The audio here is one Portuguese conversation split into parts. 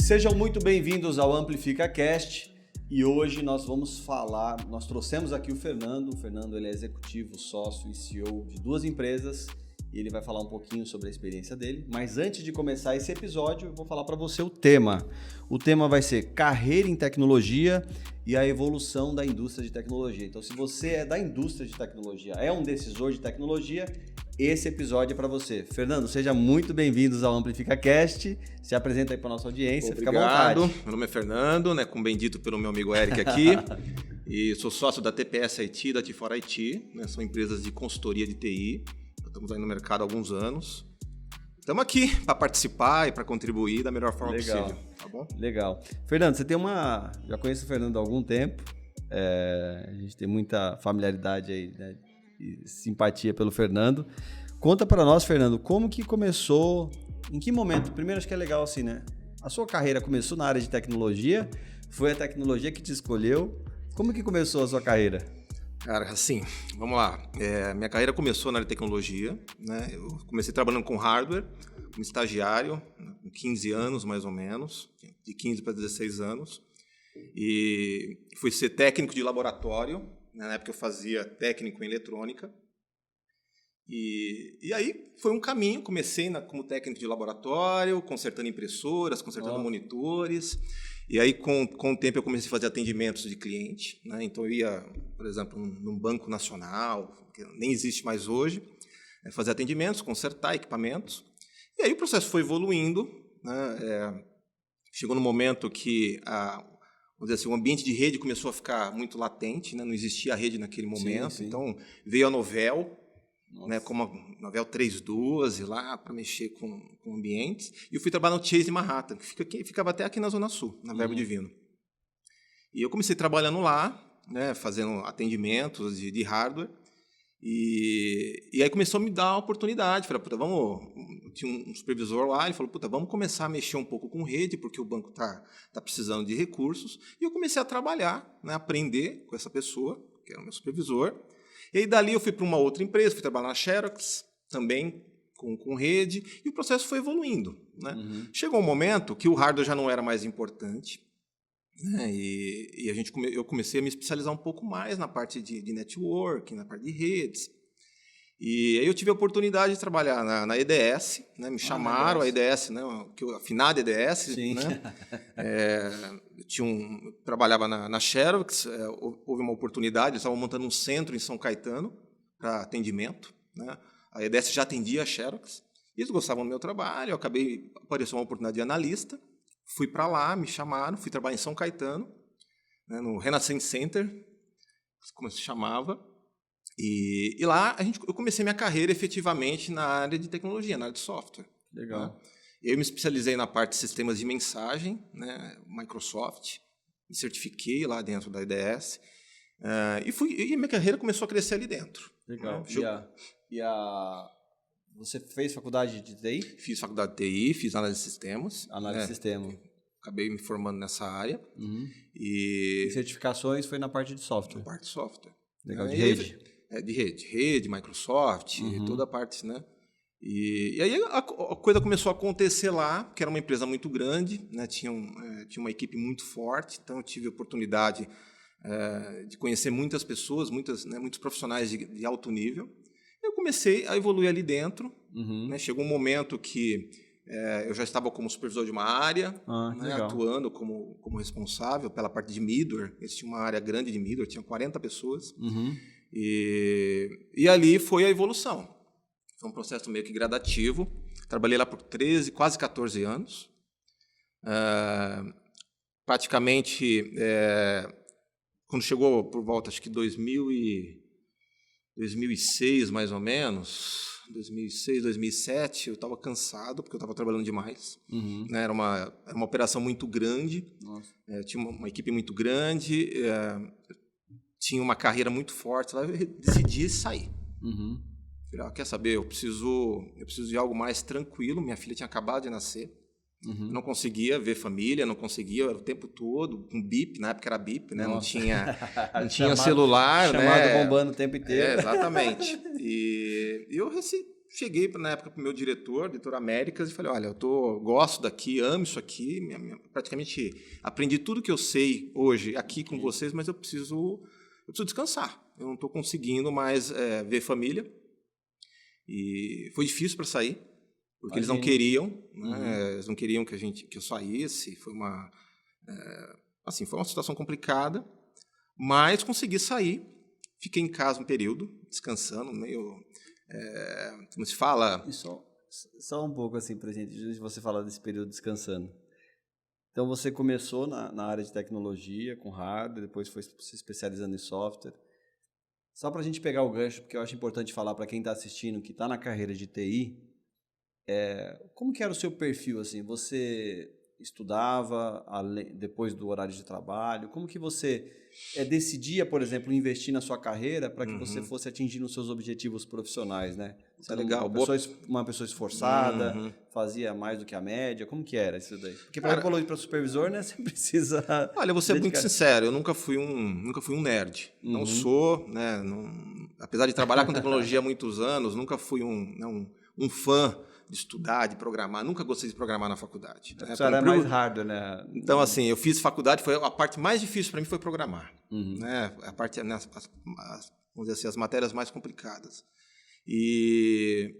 Sejam muito bem-vindos ao Amplifica Cast e hoje nós trouxemos aqui o Fernando ele é executivo, sócio e CEO de 2 empresas e ele vai falar um pouquinho sobre a experiência dele, mas antes de começar esse episódio eu vou falar para você o tema. O tema vai ser carreira em tecnologia e a evolução da indústria de tecnologia. Então se você é da indústria de tecnologia, é um decisor de tecnologia, esse episódio é para você. Fernando, seja muito bem-vindos ao Amplifica Cast. Se apresenta aí para nossa audiência. Obrigado. Fica à vontade. Meu nome é Fernando, como bem dito pelo meu amigo Eric aqui. E sou sócio da TPS IT, da T4 IT. São empresas de consultoria de TI. Estamos aí no mercado há alguns anos. Estamos aqui para participar e para contribuir da melhor forma possível. Tá bom? Legal. Fernando, você tem já conheço o Fernando há algum tempo. A gente tem muita familiaridade aí, né? E simpatia pelo Fernando. Conta para nós, Fernando, como que começou, em que momento? Primeiro, acho que é legal assim, né? A sua carreira começou na área de tecnologia, foi a tecnologia que te escolheu. Como que começou a sua carreira? Cara, assim, vamos lá. Minha carreira começou na área de tecnologia, né? Eu comecei trabalhando com hardware, como estagiário, com 15 anos mais ou menos, de 15 para 16 anos. E fui ser técnico de laboratório. Na época eu fazia técnico em eletrônica. E aí foi um caminho. Comecei como técnico de laboratório, consertando impressoras, consertando monitores. E aí com o tempo eu comecei a fazer atendimentos de cliente, né? Então eu ia, por exemplo, num banco nacional, que nem existe mais hoje, fazer atendimentos, consertar equipamentos. E aí o processo foi evoluindo, né? Chegou no momento que vamos dizer assim, o ambiente de rede começou a ficar muito latente, né? Não existia a rede naquele momento. Sim. Então, veio a Novell, né? Como a Novell 312 lá, para mexer com ambientes. E eu fui trabalhar no Chase Manhattan, que ficava até aqui na Zona Sul, na Verbo Divino. E eu comecei trabalhando lá, né? Fazendo atendimentos de hardware. E aí começou a me dar a oportunidade. Falei, tinha um supervisor lá, ele falou, vamos começar a mexer um pouco com rede, porque o banco tá precisando de recursos. E eu comecei a trabalhar, né, aprender com essa pessoa, que era o meu supervisor. E aí dali eu fui para uma outra empresa, fui trabalhar na Xerox, também com rede, e o processo foi evoluindo, né? Chegou um momento que o hardware já não era mais importante, né? E eu comecei a me especializar um pouco mais na parte de network, na parte de redes. E aí eu tive a oportunidade de trabalhar na EDS, né? Me chamaram a EDS, né? A finada EDS. Sim. Né? Eu trabalhava na Xerox, houve uma oportunidade, eles estavam montando um centro em São Caetano para atendimento, né? A EDS já atendia a Xerox, e eles gostavam do meu trabalho, apareceu uma oportunidade de analista, fui para lá, me chamaram, fui trabalhar em São Caetano, né? No Renascent Center, como se chamava. E lá eu comecei minha carreira efetivamente na área de tecnologia, na área de software. Legal. Né? Eu me especializei na parte de sistemas de mensagem, né? Microsoft, me certifiquei lá dentro da IDS, e minha carreira começou a crescer ali dentro. Legal. Né? Você fez faculdade de TI? Fiz faculdade de TI, fiz análise de sistemas. Análise de sistema. Acabei me formando nessa área. E certificações foi na parte de software? Na parte de software. Legal, de rede? De rede, Microsoft, toda a parte, né? E aí a coisa começou a acontecer lá, que era uma empresa muito grande, né? Tinha uma equipe muito forte, então eu tive a oportunidade de conhecer muitas pessoas, muitos profissionais de alto nível. Eu comecei a evoluir ali dentro, né? Chegou um momento que eu já estava como supervisor de uma área, né? Atuando como responsável pela parte de middleware. Eles tinham uma área grande de middleware, tinha 40 pessoas. E ali foi a evolução. Foi um processo meio que gradativo. Trabalhei lá por 13, quase 14 anos. Praticamente, quando chegou por volta, acho que 2006, mais ou menos, 2006, 2007, eu estava cansado, porque eu estava trabalhando demais. Né? Era uma operação muito grande. Tinha uma equipe muito grande, tinha uma carreira muito forte lá, eu decidi sair. Falei, quer saber, eu preciso de algo mais tranquilo. Minha filha tinha acabado de nascer, eu não conseguia ver família, não conseguia, era o tempo todo com bip, na época era bip, né? Não tinha celular, chamado bombando o tempo inteiro. Exatamente. E eu cheguei, na época, para o meu diretor Américas, e falei, olha, gosto daqui, amo isso aqui, praticamente aprendi tudo que eu sei hoje aqui com vocês, mas eu preciso descansar. Eu não estou conseguindo mais ver família. E foi difícil para sair, porque eles não queriam, né? Eles não queriam que eu saísse. Foi uma situação complicada, mas consegui sair. Fiquei em casa um período, descansando, meio, como se fala... E só um pouco assim, pra gente, antes de você falar desse período descansando. Então, você começou na área de tecnologia, com hardware, depois foi se especializando em software. Só para a gente pegar o gancho, porque eu acho importante falar para quem está assistindo, que está na carreira de TI, como que era o seu perfil? Assim? Você estudava depois do horário de trabalho? Como que você decidia, por exemplo, investir na sua carreira para que você fosse atingindo os seus objetivos profissionais, né? Você era legal. Uma pessoa esforçada, fazia mais do que a média? Como que era isso daí? Porque para supervisor, né, você precisa... Olha, eu vou ser muito sincero, eu nunca fui um nerd. Não sou, né? Apesar de trabalhar com tecnologia há muitos anos, nunca fui um fã de estudar, de programar. Nunca gostei de programar na faculdade. Isso era mais hardware, né? Então, assim, eu fiz faculdade, a parte mais difícil para mim foi programar. Né? A parte, vamos dizer assim, as matérias mais complicadas. E,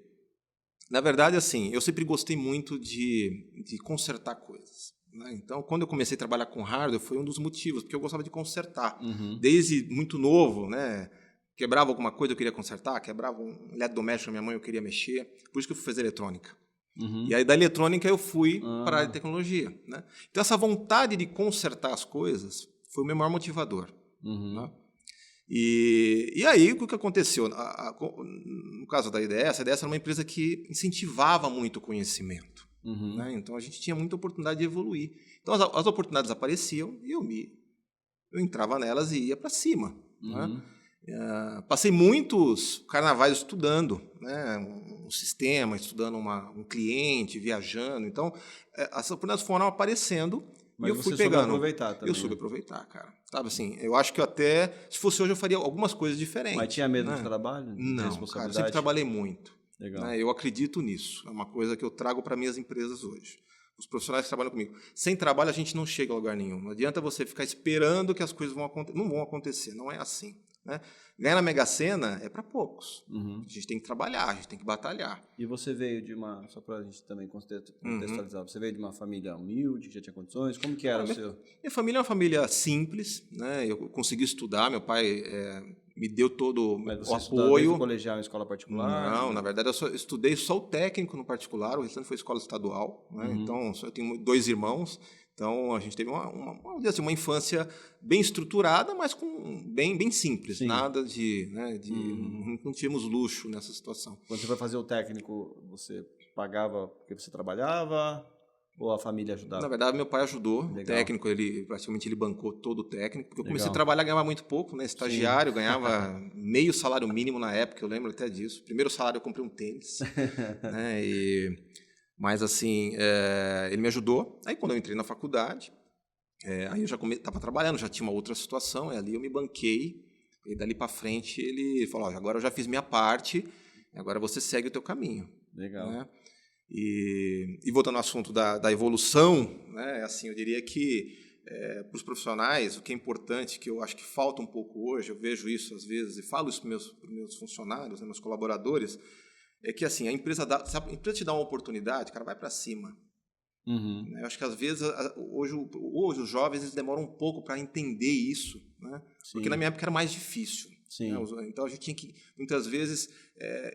na verdade, assim, eu sempre gostei muito de consertar coisas. Né? Então, quando eu comecei a trabalhar com hardware, foi um dos motivos, porque eu gostava de consertar. Desde muito novo, né? Quebrava alguma coisa, eu queria consertar. Quebrava um eletrodoméstico da minha mãe, eu queria mexer. Por isso que eu fui fazer eletrônica. E aí, da eletrônica, eu fui para a área de tecnologia. Né? Então, essa vontade de consertar as coisas foi o meu maior motivador. Né? E aí, o que aconteceu? No caso da IDS, a IDS era uma empresa que incentivava muito o conhecimento. Né? Então, a gente tinha muita oportunidade de evoluir. Então, as oportunidades apareciam e eu entrava nelas e ia para cima. Né? Passei muitos carnavais estudando, né, um sistema, estudando um cliente, viajando. Então, as oportunidades foram aparecendo. Mas e eu fui pegando. Aproveitar também, eu soube aproveitar, cara. Sabe assim, eu acho que se fosse hoje, eu faria algumas coisas diferentes. Mas tinha medo do trabalho? Não, cara, eu sempre trabalhei muito. Legal. Né, eu acredito nisso. É uma coisa que eu trago para minhas empresas hoje. Os profissionais que trabalham comigo. Sem trabalho, a gente não chega a lugar nenhum. Não adianta você ficar esperando que as coisas vão acontecer. Não vão acontecer, não é assim. Né? Ganhar na Mega Sena é para poucos. A gente tem que trabalhar, a gente tem que batalhar. E você veio só para a gente também contextualizar, você veio de uma família humilde, que já tinha condições? Como que era o seu? Minha família é uma família simples, né? Eu consegui estudar, meu pai me deu todo o apoio. Desde colegial em escola particular? Não, na verdade eu estudei só o técnico no particular, o restante foi escola estadual. Né? Então, eu tenho 2 irmãos. Então, a gente teve uma infância bem estruturada, mas bem simples. Sim. Nada de... Né, não tínhamos luxo nessa situação. Quando você foi fazer o técnico, você pagava porque você trabalhava ou a família ajudava? Na verdade, meu pai ajudou. Legal. O técnico, praticamente ele bancou todo o técnico. Porque eu comecei a trabalhar, ganhava muito pouco, né? Estagiário, ganhava meio salário mínimo na época, eu lembro até disso. Primeiro salário eu comprei um tênis. Né, mas, assim, ele me ajudou. Aí, quando eu entrei na faculdade, aí eu já estava trabalhando, já tinha uma outra situação, e ali eu me banquei. E dali para frente, ele falou, agora eu já fiz minha parte, agora você segue o teu caminho. Legal. Né? E voltando ao assunto da evolução, né, assim, eu diria que, para os profissionais, o que é importante, que eu acho que falta um pouco hoje, eu vejo isso às vezes, e falo isso para os meus funcionários, né, meus colaboradores, é que, assim, se a empresa te dá uma oportunidade, cara, vai para cima. Eu acho que, às vezes, hoje os jovens eles demoram um pouco para entender isso, né? Porque na minha época era mais difícil. Né? Então, a gente tinha que, muitas vezes,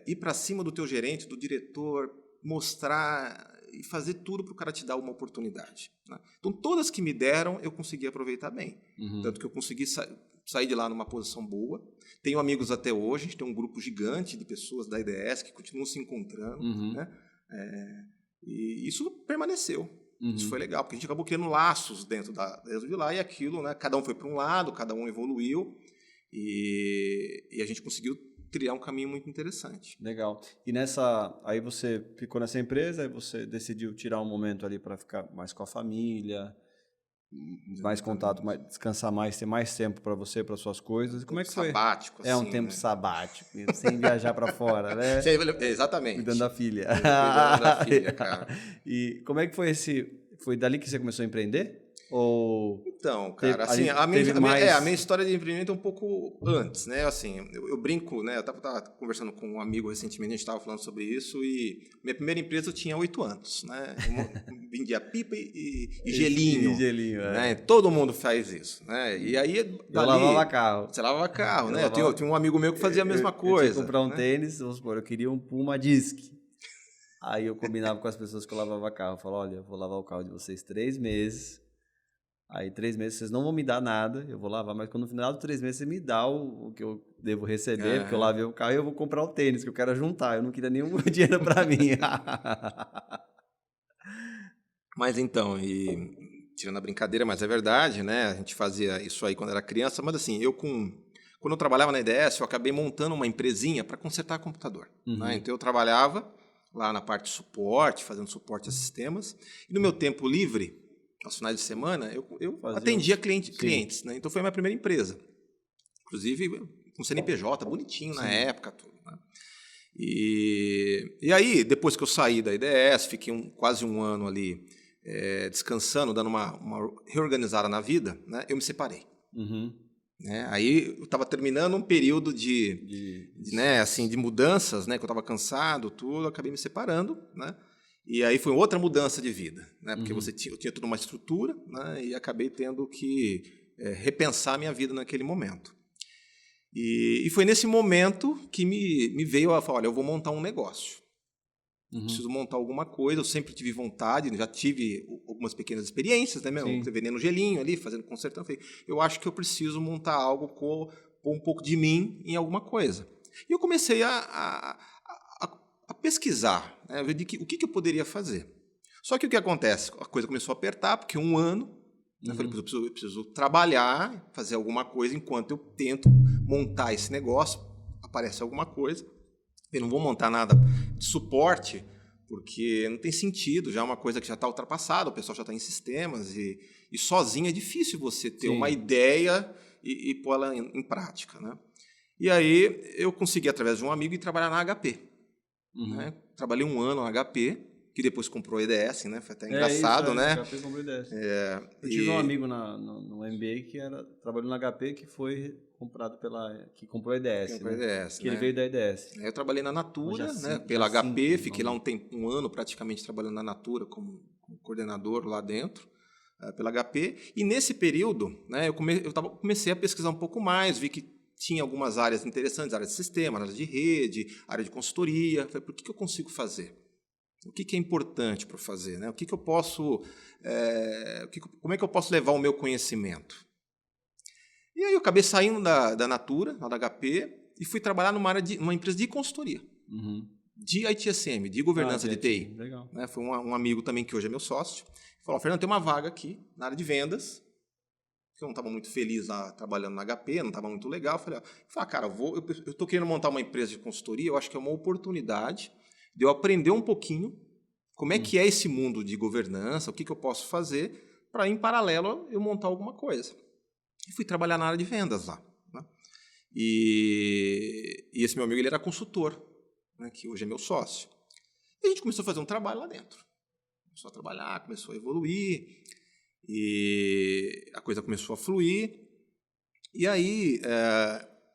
ir para cima do teu gerente, do diretor, mostrar e fazer tudo para o cara te dar uma oportunidade. Né? Então, todas que me deram, eu consegui aproveitar bem. Tanto que eu consegui sair de lá numa posição boa. Tenho amigos até hoje, a gente tem um grupo gigante de pessoas da IDS que continuam se encontrando. Né? E isso permaneceu. Isso foi legal, porque a gente acabou criando laços dentro de lá e aquilo, né? Cada um foi para um lado, cada um evoluiu e a gente conseguiu criar um caminho muito interessante. Legal. E aí você ficou nessa empresa, aí você decidiu tirar um momento ali para ficar mais com a família. mais contato, descansar mais, ter mais tempo para você, para suas coisas. Como é que foi? Sabático, É um tempo sabático, sem viajar para fora, né? Exatamente. Cuidando da filha. Cuidando da filha, cara. E como é que foi Foi dali que você começou a empreender? Ou então, cara, assim, a minha história de empreendimento é um pouco antes, né? Assim, eu brinco, né? Eu tava conversando com um amigo recentemente, a gente estava falando sobre isso, e minha primeira empresa eu tinha 8 anos, né? Eu vendia pipa e gelinho. E gelinho, né? Todo mundo faz isso, né? E aí, dali, eu lavava carro. Você lavava carro, né? Eu tinha um amigo meu que fazia a mesma coisa. Eu tinha que comprar um tênis, vamos supor, eu queria um Puma Disc. Aí eu combinava com as pessoas que eu lavava carro. Eu falava, olha, eu vou lavar o carro de vocês 3 meses. Aí 3 meses vocês não vão me dar nada, eu vou lavar, mas quando no final dos 3 meses você me dá o que eu devo receber, porque eu lavei o carro e eu vou comprar o tênis, que eu quero juntar, eu não queria nenhum dinheiro para mim. Mas então, tirando a brincadeira, mas é verdade, né? A gente fazia isso aí quando era criança, mas assim, quando eu trabalhava na IDS, eu acabei montando uma empresinha para consertar computador. Né? Então eu trabalhava lá na parte de suporte, fazendo suporte a sistemas, e no meu tempo livre, aos finais de semana, eu atendia clientes, né? Então foi a minha primeira empresa. Inclusive, com CNPJ, bonitinho na época. Tudo, né? E aí, depois que eu saí da IDS, fiquei quase um ano ali descansando, dando uma reorganizada na vida, né? Eu me separei. Né? Aí eu estava terminando um período de mudanças, né? Que eu estava cansado, tudo, acabei me separando, né? E aí foi outra mudança de vida, né? Porque eu tinha toda uma estrutura, né? E acabei tendo que repensar a minha vida naquele momento. E foi nesse momento que me veio a falar, olha, eu vou montar um negócio. Preciso montar alguma coisa, eu sempre tive vontade, já tive algumas pequenas experiências, né? Vendendo gelinho ali, consertando. Eu acho que eu preciso montar algo com um pouco de mim em alguma coisa. E eu comecei a pesquisar, né, ver o que eu poderia fazer. Só que o que acontece? A coisa começou a apertar, porque um ano, eu falei, eu preciso trabalhar, fazer alguma coisa enquanto eu tento montar esse negócio, aparece alguma coisa, eu não vou montar nada de suporte, porque não tem sentido, já é uma coisa que já está ultrapassada, o pessoal já está em sistemas, e sozinho é difícil você ter uma ideia e pô-la em prática. Né? E aí eu consegui, através de um amigo, ir trabalhar na HP. Né? Trabalhei um ano na HP, que depois comprou a EDS, né? Foi até engraçado, né? HP comprou a EDS. Eu tive um amigo no MBA que trabalhou na HP, que foi comprado que comprou a EDS. Comprou a EDS, que ele veio da EDS. Eu trabalhei na Natura, né? Pela HP, fiquei lá um ano praticamente trabalhando na Natura como coordenador lá dentro, pela HP. E nesse período, né, eu comecei a pesquisar um pouco mais, vi que tinha algumas áreas interessantes, área de sistema, área de rede, área de consultoria. Falei, por que eu consigo fazer? O que é importante para fazer? Né? O que eu posso, como é que eu posso levar o meu conhecimento? E aí eu acabei saindo da Natura, lá da HP, e fui trabalhar numa empresa de consultoria, de ITSM, de governança de TI. Legal. Né? Foi um amigo também, que hoje é meu sócio, falou, Fernando, tem uma vaga aqui na área de vendas, eu não estava muito feliz lá trabalhando na HP, não estava muito legal. Eu falei, cara, eu estou querendo montar uma empresa de consultoria, eu acho que é uma oportunidade de eu aprender um pouquinho como é que é esse mundo de governança, o que eu posso fazer para, em paralelo, eu montar alguma coisa. E fui trabalhar na área de vendas lá. Né? E esse meu amigo, ele era consultor, né, que hoje é meu sócio. E a gente começou a fazer um trabalho lá dentro. Começou a trabalhar, começou a evoluir, e a coisa começou a fluir. E aí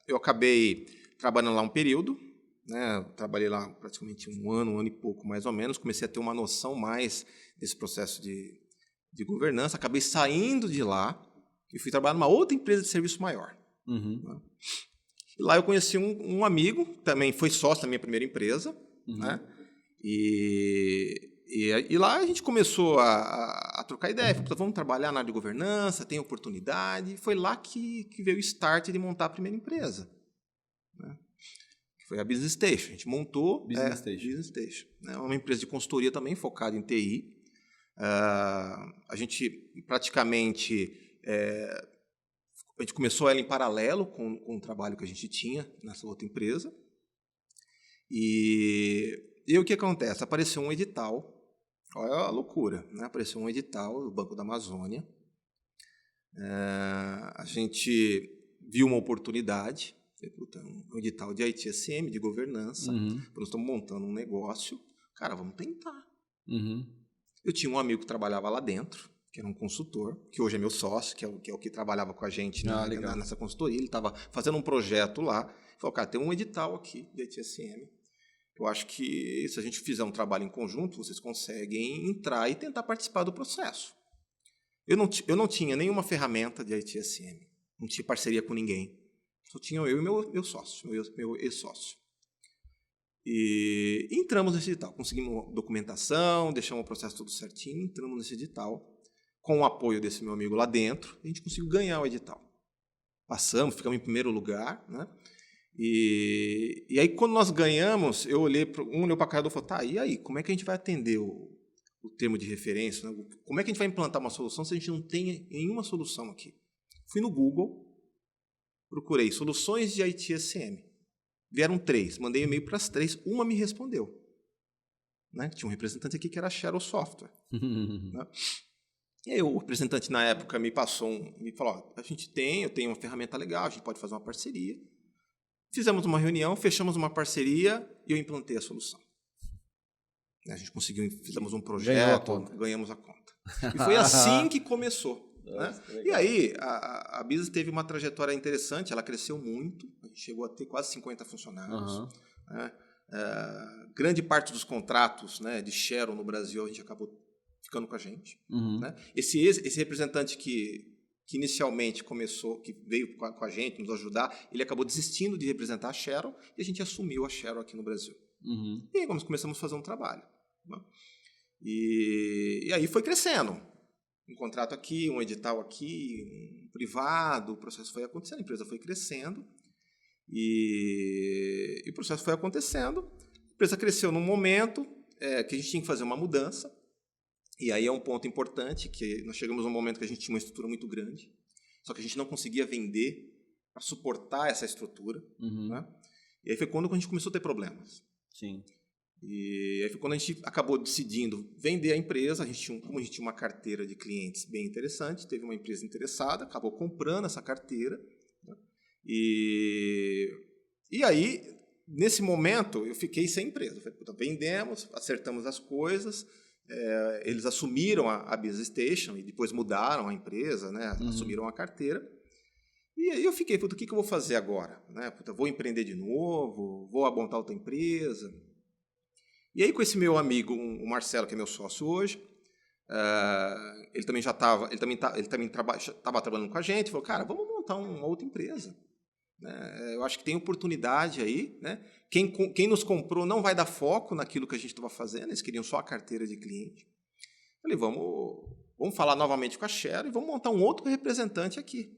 eu acabei trabalhando lá um período, né? Trabalhei lá praticamente um ano e pouco mais ou menos, comecei a ter uma noção mais desse processo de governança, acabei saindo de lá e fui trabalhar numa outra empresa de serviço maior. Né? E lá eu conheci um amigo, também foi sócio da minha primeira empresa, né? E lá a gente começou a trocar ideia. Vamos trabalhar na área de governança, tem oportunidade. E foi lá que veio o start de montar a primeira empresa. Né? Foi a Business Station. A gente montou Business Station. Né? Uma empresa de consultoria também focada em TI. A gente praticamente a gente começou ela em paralelo com o trabalho que a gente tinha nessa outra empresa. E o que acontece? Apareceu um edital. Olha a loucura, né? Apareceu um edital do Banco da Amazônia, a gente viu uma oportunidade, um edital de ITSM, de governança, nós estamos montando um negócio, cara, vamos tentar. Eu tinha um amigo que trabalhava lá dentro, que era um consultor, que hoje é meu sócio, que é o que trabalhava com a gente nessa consultoria. Ele estava fazendo um projeto lá. Ele falou, cara, tem um edital aqui de ITSM. Eu acho que se a gente fizer um trabalho em conjunto, vocês conseguem entrar e tentar participar do processo. Eu não tinha nenhuma ferramenta de ITSM. Não tinha parceria com ninguém. Só tinha eu e meu sócio, meu ex-sócio. E entramos nesse edital. Conseguimos documentação, deixamos o processo tudo certinho, entramos nesse edital. Com o apoio desse meu amigo lá dentro, a gente conseguiu ganhar o edital. Passamos, ficamos em primeiro lugar, né? E aí, quando nós ganhamos, eu olhei para a cara do outro e falei, tá, e aí, como é que a gente vai atender o termo de referência? Né? Como é que a gente vai implantar uma solução se a gente não tem nenhuma solução aqui? Fui no Google, procurei soluções de ITSM. Vieram 3, mandei e-mail para as 3, uma me respondeu. Né? Tinha um representante aqui que era a Shadow Software. Né? E aí o representante na época me falou, eu tenho uma ferramenta legal, a gente pode fazer uma parceria. Fizemos uma reunião, fechamos uma parceria e eu implantei a solução. A gente conseguiu, fizemos um projeto, ganhamos a conta. E foi assim que começou. Né? E aí a Business teve uma trajetória interessante, ela cresceu muito, a gente chegou a ter quase 50 funcionários. Né? Grande parte dos contratos, né, de Sharon no Brasil a gente acabou ficando com a gente. Né? Esse representante que inicialmente começou, que veio com a gente nos ajudar, ele acabou desistindo de representar a Sharon e a gente assumiu a Sharon aqui no Brasil. E aí começamos a fazer um trabalho. Né? E aí foi crescendo. Um contrato aqui, um edital aqui, um privado, o processo foi acontecendo, a empresa foi crescendo e o processo foi acontecendo. A empresa cresceu num momento que a gente tinha que fazer uma mudança. E aí é um ponto importante, que nós chegamos a um momento que a gente tinha uma estrutura muito grande, só que a gente não conseguia vender para suportar essa estrutura. Né? E aí foi quando a gente começou a ter problemas. Sim. E aí foi quando a gente acabou decidindo vender a empresa. Como a gente tinha uma carteira de clientes bem interessante, teve uma empresa interessada, acabou comprando essa carteira. Né? E aí, nesse momento, eu fiquei sem empresa. Eu falei, vendemos, acertamos as coisas. Eles assumiram a Business Station e depois mudaram a empresa, né? Assumiram a carteira. E aí eu fiquei, o que eu vou fazer agora? Né? Vou empreender de novo? Vou montar outra empresa? E aí com esse meu amigo, o Marcelo, que é meu sócio hoje, ele também estava trabalhando com a gente, falou, cara, vamos montar uma outra empresa. Eu acho que tem oportunidade aí, né? Quem nos comprou não vai dar foco naquilo que a gente estava fazendo, eles queriam só a carteira de cliente. Falei, vamos falar novamente com a Sharon e vamos montar um outro representante aqui.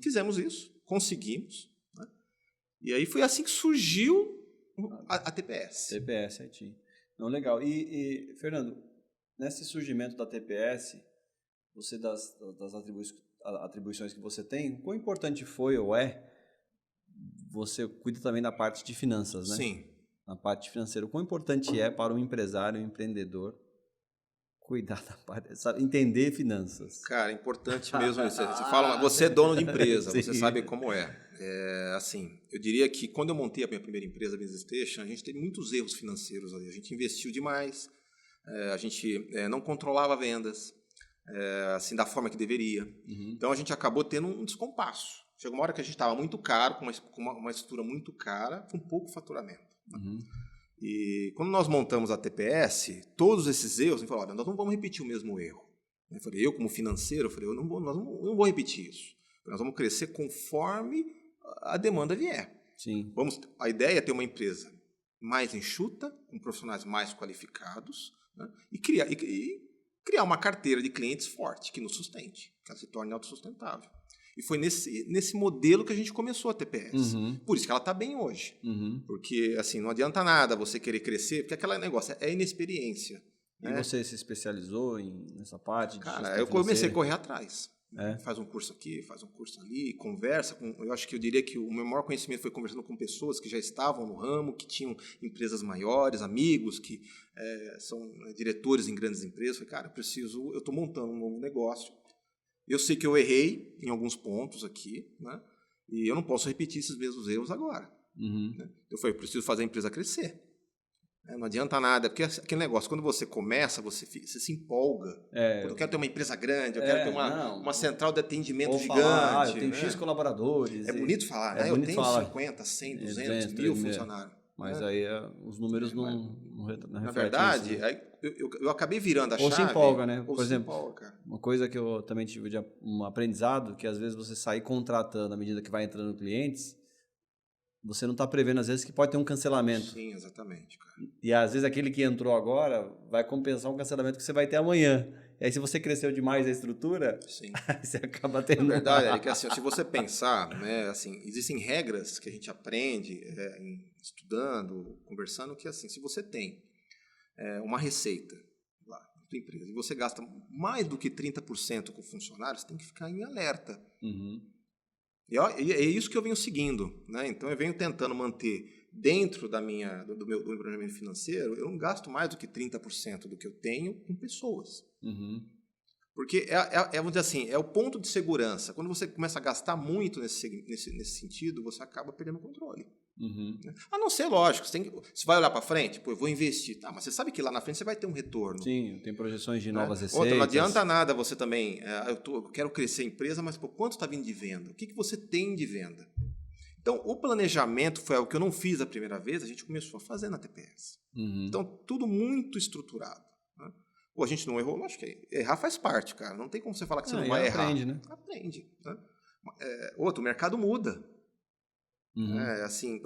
Fizemos isso, conseguimos. Né? E aí foi assim que surgiu a TPS. TPS IT. Não, legal. E Fernando, nesse surgimento da TPS, você das atribuições que você tem, quão importante foi ou você cuida também da parte de finanças, né? Sim. Na parte financeira. O quão importante é para um empresário, um empreendedor, cuidar da parte, sabe, entender finanças? Cara, é importante mesmo. Você é dono de empresa, você sabe como é. Assim, eu diria que quando eu montei a minha primeira empresa, a Business Station, a gente teve muitos erros financeiros ali. A gente investiu demais, a gente não controlava vendas assim, da forma que deveria. Então, a gente acabou tendo um descompasso. Chegou uma hora que a gente estava muito caro, com uma estrutura muito cara, com pouco faturamento. E quando nós montamos a TPS, todos esses erros, a gente falou, olha, nós não vamos repetir o mesmo erro. Eu como financeiro, nós não vamos repetir isso. Nós vamos crescer conforme a demanda vier. Sim. A ideia é ter uma empresa mais enxuta, com profissionais mais qualificados, né? e criar uma carteira de clientes forte, que nos sustente, que ela se torne autossustentável. E foi nesse modelo que a gente começou a TPS. Por isso que ela está bem hoje. Porque assim, não adianta nada você querer crescer, porque aquele negócio é inexperiência. E você se especializou nessa parte? Cara, eu comecei a correr atrás. Faz um curso aqui, faz um curso ali, conversa com... Eu diria que o meu maior conhecimento foi conversando com pessoas que já estavam no ramo, que tinham empresas maiores, amigos, que são diretores em grandes empresas. Falei, cara, eu estou montando um novo negócio. Eu sei que eu errei em alguns pontos aqui, né? E eu não posso repetir esses mesmos erros agora. Né? Eu falei, eu preciso fazer a empresa crescer. Não adianta nada, porque aquele negócio, quando você começa, você se empolga. Eu quero ter uma empresa grande, eu quero ter uma central de atendimento gigante. Falar, eu tenho X colaboradores. É bonito falar, né? Eu tenho 50, 100, 200, 1000 funcionários. Mas aí os números não refletem. Na verdade, isso, né? eu acabei virando a chave. Ou se empolga, né? Por exemplo, empolga, uma coisa que eu também tive um aprendizado, que às vezes você sai contratando à medida que vai entrando clientes, você não está prevendo, às vezes, que pode ter um cancelamento. Sim, exatamente, cara. E, às vezes, aquele que entrou agora vai compensar um cancelamento que você vai ter amanhã. E aí, se você cresceu demais a estrutura, você acaba tendo... Na verdade, Eric, assim, se você pensar, né, assim, existem regras que a gente aprende estudando, conversando, que assim, se você tem uma receita lá na sua empresa e você gasta mais do que 30% com funcionários, você tem que ficar em alerta. E é isso que eu venho seguindo, né? Então eu venho tentando manter dentro do meu planejamento financeiro, eu não gasto mais do que 30% do que eu tenho com pessoas. Porque vamos dizer assim, é o ponto de segurança. Quando você começa a gastar muito nesse sentido, você acaba perdendo o controle. Né? A não ser, lógico, você vai olhar para frente, pô, eu vou investir. Tá, mas você sabe que lá na frente você vai ter um retorno. Sim, tem projeções de novas receitas. Outra, não adianta nada você também, eu quero crescer a empresa, mas por quanto está vindo de venda? O que você tem de venda? Então, o planejamento foi algo que eu não fiz a primeira vez, a gente começou a fazer na TPS. Então, tudo muito estruturado. Né? Pô, a gente não errou, lógico que errar faz parte, cara. Não tem como você falar que você não vai errar. Aprende, né? Aprende. Né? Outro, o mercado muda. Assim,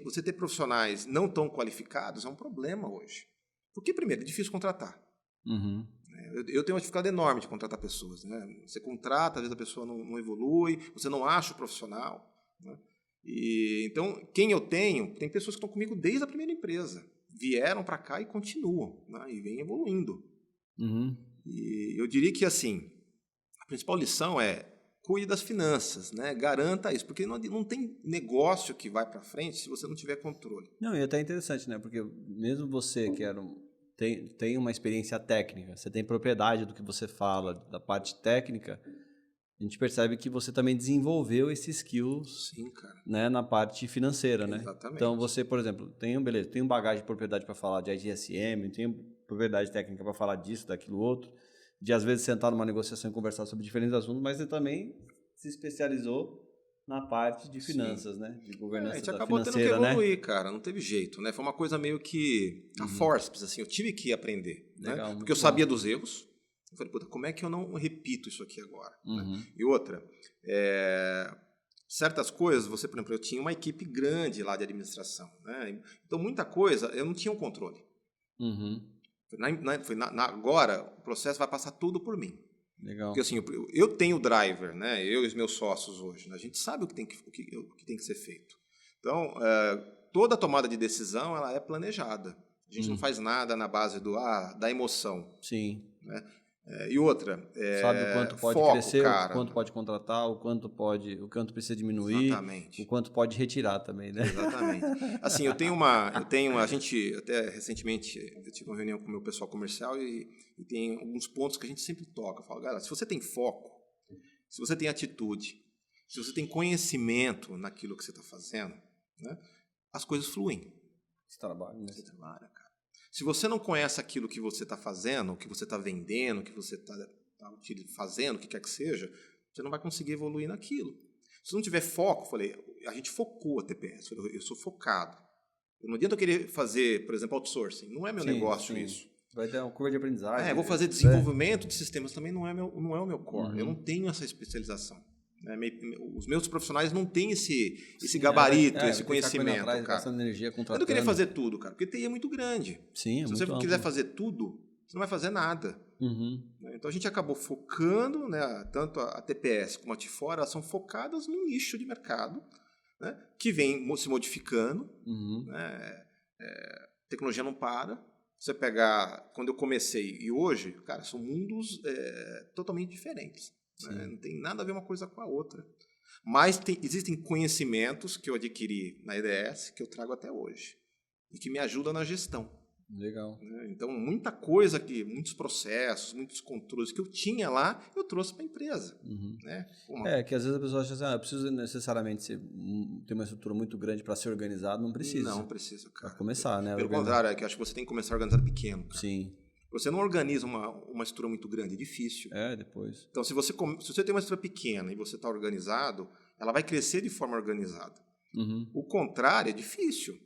você ter profissionais não tão qualificados é um problema hoje. Porque, primeiro, é difícil contratar. Eu tenho uma dificuldade enorme de contratar pessoas. Né? Você contrata, às vezes a pessoa não evolui, você não acha o profissional. Né? Então, quem eu tenho, tem pessoas que estão comigo desde a primeira empresa. Vieram para cá e continuam, né? E vêm evoluindo. E eu diria que, assim, a principal lição é cuide das finanças, né? Garanta isso, porque não tem negócio que vai para frente se você não tiver controle. Não, e é até interessante, né? Porque mesmo você que tem uma experiência técnica, você tem propriedade do que você fala, da parte técnica, a gente percebe que você também desenvolveu esse skill. Sim, cara. Né, na parte financeira, né? Exatamente. Então, você, por exemplo, tem bagagem de propriedade para falar de ITSM, tem propriedade técnica para falar disso, daquilo, outro, de às vezes sentar numa negociação e conversar sobre diferentes assuntos, mas você também se especializou na parte de finanças, né? De governança financeira, né? A gente acabou tendo que evoluir, cara, não teve jeito, né? Foi uma coisa meio que a forceps, assim, eu tive que aprender, Legal, né? Porque eu sabia dos erros. Eu falei, puta, como é que eu não repito isso aqui agora? Né? E outra, certas coisas, por exemplo, eu tinha uma equipe grande lá de administração, né? Então, muita coisa eu não tinha um controle. Agora, o processo vai passar tudo por mim. Legal. Porque assim, eu tenho o driver, né? Eu e os meus sócios hoje, né? A gente sabe o que tem que ser feito. Então, toda tomada de decisão ela é planejada. A gente não faz nada na base da emoção. Sim. Né? E outra, sabe o quanto pode foco, crescer, cara. O quanto pode contratar, o quanto precisa diminuir, exatamente. O quanto pode retirar também, né? Exatamente. Assim, a gente até recentemente eu tive uma reunião com o meu pessoal comercial e tem alguns pontos que a gente sempre toca. Eu falo, galera, se você tem foco, se você tem atitude, se você tem conhecimento naquilo que você está fazendo, né, as coisas fluem. Você trabalha, né? Você trabalha, cara. Se você não conhece aquilo que você está fazendo, o que você está vendendo, o que você está fazendo, o que quer que seja, você não vai conseguir evoluir naquilo. Se não tiver foco, a gente focou a TPS, eu sou focado. Não adianta eu querer fazer, por exemplo, outsourcing, não é meu negócio isso. Vai ter uma curva de aprendizagem. Vou fazer desenvolvimento de sistemas, também não é o meu core, eu não tenho essa especialização. Os meus profissionais não têm esse gabarito, esse conhecimento, cara. Energia, eu não queria fazer tudo, cara, porque TI é muito grande. Sim, Se você quiser fazer tudo, você não vai fazer nada. Então a gente acabou focando, né, tanto a TPS como a Tifora, elas são focadas num nicho de mercado, né, que vem se modificando. Né, a tecnologia não para. Você pegar, quando eu comecei e hoje, cara, são mundos totalmente diferentes. Não tem nada a ver uma coisa com a outra. Mas existem conhecimentos que eu adquiri na EDS que eu trago até hoje e que me ajudam na gestão. Legal. Né? Então, muita coisa, muitos processos, muitos controles que eu tinha lá, eu trouxe para a empresa. Né? Que às vezes a pessoa acha assim, eu preciso necessariamente ter uma estrutura muito grande para ser organizado. Não precisa. Não precisa, cara. Para começar, né? Pelo contrário, é que eu acho que você tem que começar organizado pequeno. Cara. Sim. Você não organiza uma estrutura muito grande, é difícil. Depois. Então, se você tem uma estrutura pequena e você está organizado, ela vai crescer de forma organizada. O contrário é difícil.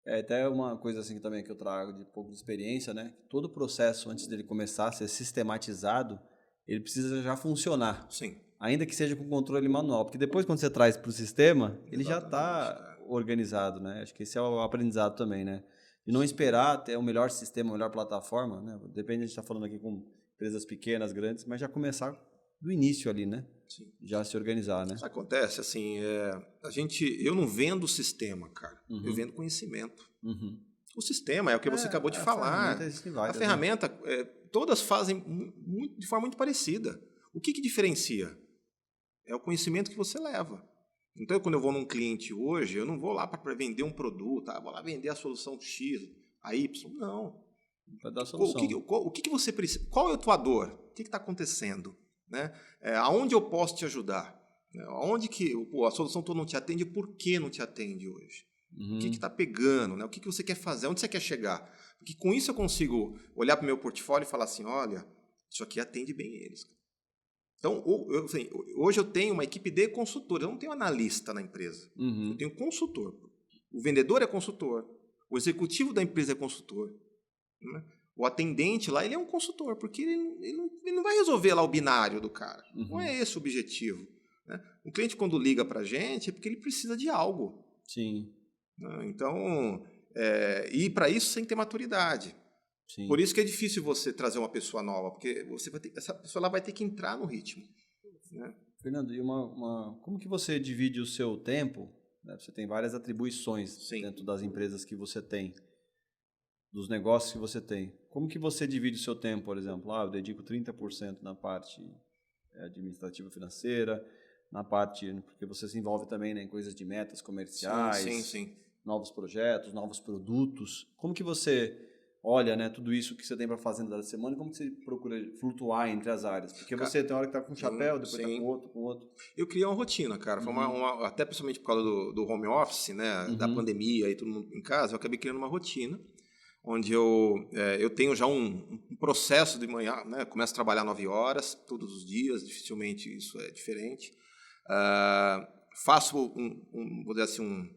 Até uma coisa assim também que eu trago de pouco de experiência, né? Todo o processo, antes dele começar a ser sistematizado, ele precisa já funcionar. Sim. Ainda que seja com controle manual. Porque depois, quando você traz para o sistema, ele já está organizado, né? Acho que esse é o aprendizado também, né? E não esperar ter o melhor sistema, a melhor plataforma, né? Depende, a gente está falando aqui com empresas pequenas, grandes, mas já começar do início ali, né? Sim. Já se organizar, né? Isso acontece, assim, eu não vendo sistema, cara. Eu vendo conhecimento. O sistema é o que você acabou de falar. A ferramenta, todas fazem de forma muito parecida. O que diferencia? É o conhecimento que você leva. Então, quando eu vou num cliente hoje, eu não vou lá para vender um produto, vou lá vender a solução X, a Y. Não. Para dar solução. O que você precisa? Qual é a tua dor? O que está acontecendo? Né? Aonde eu posso te ajudar? Aonde que a solução tua não te atende? Por que não te atende hoje? O que está pegando? Né? O que você quer fazer? Onde você quer chegar? Porque com isso eu consigo olhar para o meu portfólio e falar assim, olha, isso aqui atende bem eles. Então, hoje eu tenho uma equipe de consultores, eu não tenho analista na empresa, eu tenho consultor. O vendedor é consultor, o executivo da empresa é consultor. Né? O atendente lá, ele é um consultor, porque ele não vai resolver lá o binário do cara. Não é esse o objetivo. Né? O cliente, quando liga para a gente, é porque ele precisa de algo. Sim. Né? Então, e para isso você tem que ter maturidade. Sim. Por isso que é difícil você trazer uma pessoa nova, porque essa pessoa lá vai ter que entrar no ritmo. Né? Fernando, e como que você divide o seu tempo? Né? Você tem várias atribuições dentro das empresas que você tem, dos negócios que você tem. Como que você divide o seu tempo, por exemplo? Eu dedico 30% na parte administrativa financeira, na parte... Porque você se envolve também, né, em coisas de metas comerciais, sim. Novos projetos, novos produtos. Como que você olha, né, tudo isso que você tem para fazer na semana e como que você procura flutuar entre as áreas? Porque você tem hora que está com um chapéu, depois está com outro. Eu criei uma rotina, cara. Foi até principalmente por causa do home office, né, da pandemia e todo mundo em casa, eu acabei criando uma rotina onde eu tenho já um processo de manhã, né? Começo a trabalhar 9 horas, todos os dias, dificilmente isso é diferente. Faço vou dizer assim,